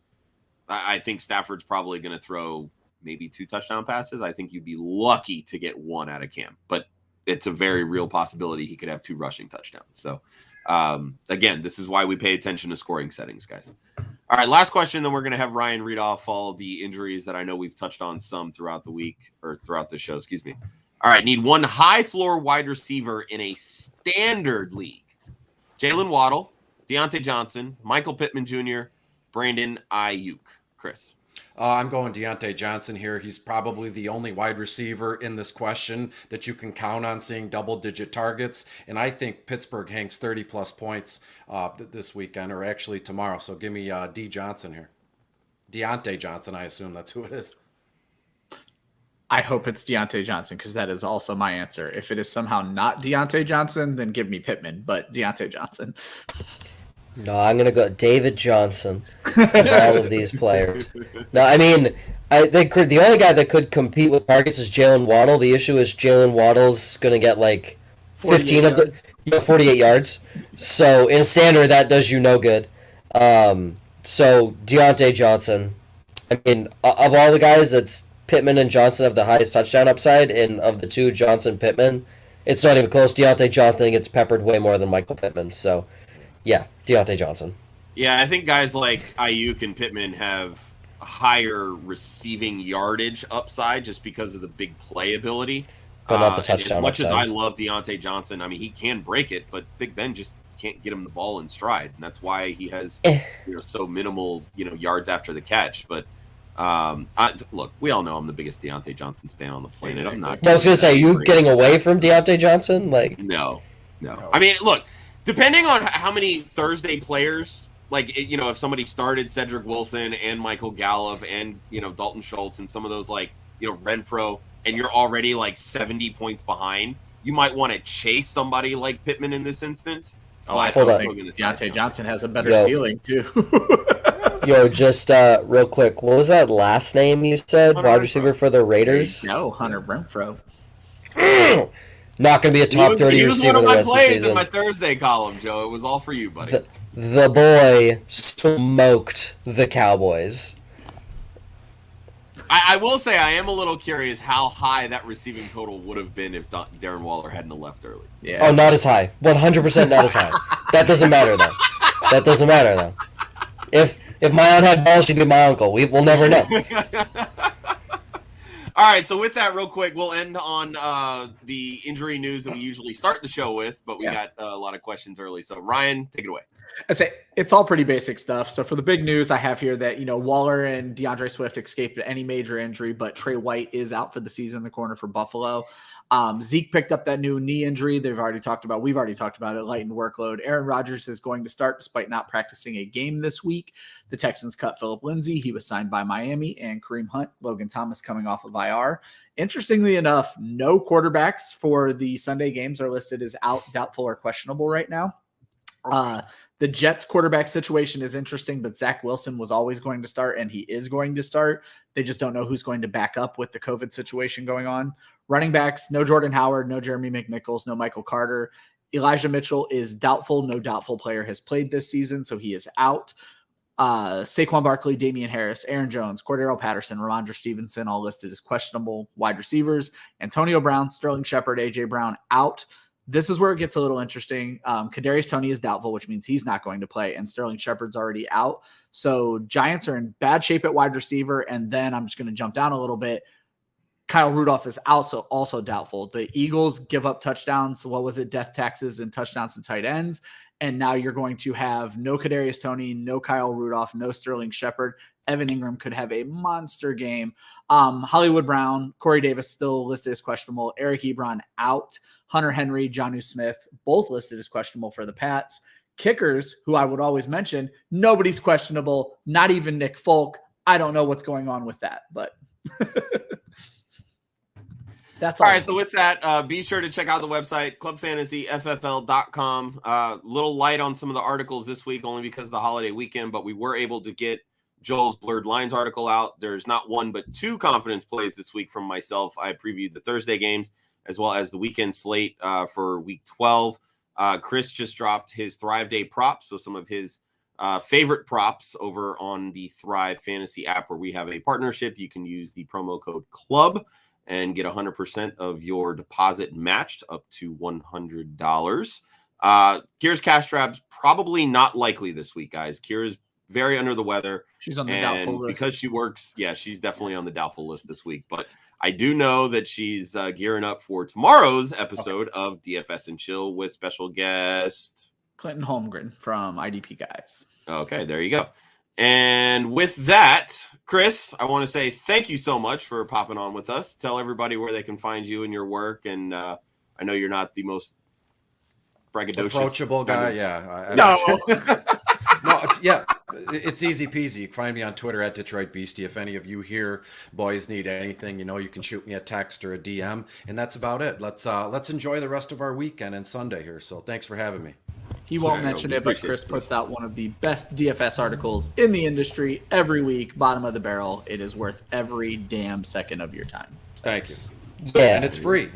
I think Stafford's probably going to throw maybe 2 touchdown passes. I think you'd be lucky to get 1 out of Cam, but it's a very real possibility he could have 2 rushing touchdowns. So Again, this is why we pay attention to scoring settings, guys. All right, last question, then we're going to have Ryan read off all the injuries that I know we've touched on some throughout the week, or throughout the show, excuse me. All right, need one high-floor wide receiver in a standard league. Jalen Waddle, Deontay Johnson, Michael Pittman Jr., Brandon Ayuk. Chris. I'm going Deontay Johnson here. He's probably the only wide receiver in this question that you can count on seeing double-digit targets. And I think Pittsburgh hangs 30-plus points this weekend, or actually tomorrow. So give me D. Johnson here. Deontay Johnson, I assume that's who it is. I hope it's Deontay Johnson, because that is also my answer. If it is somehow not Deontay Johnson, then give me Pittman, but Deontay Johnson. No, I'm going to go David Johnson. All of these players. No, I mean, the only guy that could compete with targets is Jalen Waddle. The issue is Jalen Waddle's going to get like 15 of the 48 yards. So in a standard, that does you no good. So Deontay Johnson. I mean, of all the guys, it's Pittman and Johnson have the highest touchdown upside, and of the two, Johnson, Pittman, it's not even close. Deontay Johnson gets peppered way more than Michael Pittman. So, yeah, Deontay Johnson. Yeah, I think guys like Ayuk and Pittman have a higher receiving yardage upside just because of the big play ability. But not the touchdown as much upside. as I love Deontay Johnson, I mean, he can break it, but Big Ben just can't get him the ball in stride, and that's why he has so minimal yards after the catch. But look, we all know I'm the biggest Deontay Johnson stan on the planet. I'm not. I was gonna say, you getting away from Deontay Johnson? Like, no. I mean, look, depending on how many Thursday players, like if somebody started Cedric Wilson and Michael Gallup and Dalton Schultz and some of those Renfro, and you're already like 70 points behind, you might want to chase somebody like Pittman in this instance. Oh, I still think Deontay Johnson has a better ceiling too. Yo, just real quick, what was that last name you said? Wide receiver for the Raiders? No, Hunter Renfro. Not going to be a top 30 receiver the rest of the season. He was one of my plays in my Thursday column, Joe. It was all for you, buddy. The boy smoked the Cowboys. I will say I am a little curious how high that receiving total would have been if Darren Waller hadn't left early. Yeah. Oh, not as high. 100% not as high. That doesn't matter, though. If my aunt had balls, she'd be my uncle. We'll never know. All right, so with that, real quick, we'll end on the injury news that we usually start the show with, but we got a lot of questions early. So, Ryan, take it away. I'd say it's all pretty basic stuff. So for the big news, I have here that, Waller and DeAndre Swift escaped any major injury, but Trey White is out for the season in the corner for Buffalo. Zeke picked up that new knee injury. We've already talked about it, lightened workload. Aaron Rodgers is going to start despite not practicing a game this week. The Texans cut Phillip Lindsay. He was signed by Miami, and Kareem Hunt, Logan Thomas coming off of IR. Interestingly enough, no quarterbacks for the Sunday games are listed as out, doubtful, or questionable right now. The Jets quarterback situation is interesting, but Zach Wilson was always going to start, and he is going to start. They just don't know who's going to back up with the COVID situation going on. Running backs, no Jordan Howard, no Jeremy McNichols, no Michael Carter. Elijah Mitchell is doubtful. No doubtful player has played this season, so he is out. Saquon Barkley, Damian Harris, Aaron Jones, Cordero Patterson, Ramondre Stevenson, all listed as questionable wide receivers. Antonio Brown, Sterling Shepard, A.J. Brown out. This is where it gets a little interesting. Kadarius Toney is doubtful, which means he's not going to play, and Sterling Shepard's already out. So Giants are in bad shape at wide receiver, and then I'm just going to jump down a little bit. Kyle Rudolph is also doubtful. The Eagles give up touchdowns. What was it? Death taxes and touchdowns and tight ends. And now you're going to have no Kadarius Toney, no Kyle Rudolph, no Sterling Shepard. Evan Ingram could have a monster game. Hollywood Brown, Corey Davis still listed as questionable. Eric Ebron out. Hunter Henry, Jonnu Smith, both listed as questionable for the Pats. Kickers, who I would always mention, nobody's questionable, not even Nick Folk. I don't know what's going on with that, but that's all. All right, so with that, be sure to check out the website, clubfantasyffl.com. Little light on some of the articles this week, only because of the holiday weekend, but we were able to get Joel's Blurred Lines article out. There's not one, but two confidence plays this week from myself. I previewed the Thursday games as well as the weekend slate for week 12. Chris just dropped his Thrive Day props, so some of his favorite props over on the Thrive Fantasy app, where we have a partnership. You can use the promo code CLUB and get 100% of your deposit matched up to $100. Kira's cash straps probably not likely this week, guys. Kira's very under the weather. She's on the doubtful list. Because she works, she's definitely on the doubtful list this week. But I do know that she's gearing up for tomorrow's episode of DFS and Chill with special guest Clinton Holmgren from IDP Guys. Okay, there you go. And with that, Chris, I want to say thank you so much for popping on with us. Tell everybody where they can find you and your work. And I know you're not the most braggadocious, approachable guy. Yeah. No. No, yeah, it's easy peasy. You can find me on Twitter at Detroit Beastie. If any of you here boys need anything, you can shoot me a text or a DM, and that's about it. Let's enjoy the rest of our weekend and Sunday here. So thanks for having me. He won't mention it, but Chris puts out one of the best DFS articles in the industry every week, bottom of the barrel. It is worth every damn second of your time. Thank you. Yeah. And it's free.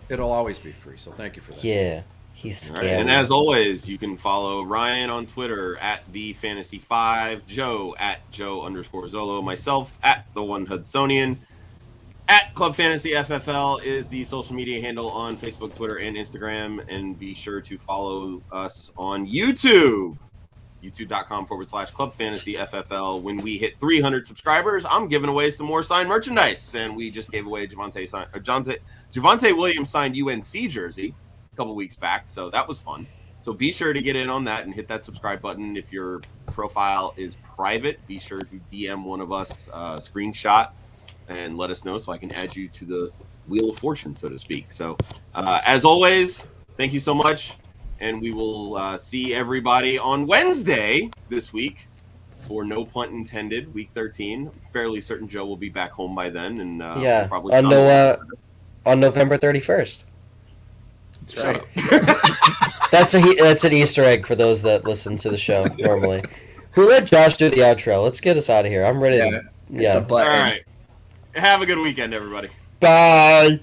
It'll always be free. So thank you for that. Yeah. He's scary. Right. And as always, you can follow Ryan on Twitter at TheFantasy5, Joe at Joe_Zolo, myself at The One Hudsonian. At Club Fantasy FFL is the social media handle on Facebook, Twitter, and Instagram. And be sure to follow us on YouTube, youtube.com/Club Fantasy FFL. When we hit 300 subscribers, I'm giving away some more signed merchandise. And we just gave away Javonte Williams signed UNC jersey a couple weeks back. So that was fun. So be sure to get in on that and hit that subscribe button. If your profile is private, be sure to DM one of us screenshot and let us know so I can add you to the Wheel of Fortune, so to speak. So, as always, thank you so much, and we will see everybody on Wednesday this week for No Punt Intended, Week 13. Fairly certain Joe will be back home by then, and probably on November 31st. That's right. That's an Easter egg for those that listen to the show normally. Who let Josh do the outro? Let's get us out of here. I'm ready to. Yeah. All right. Have a good weekend, everybody. Bye.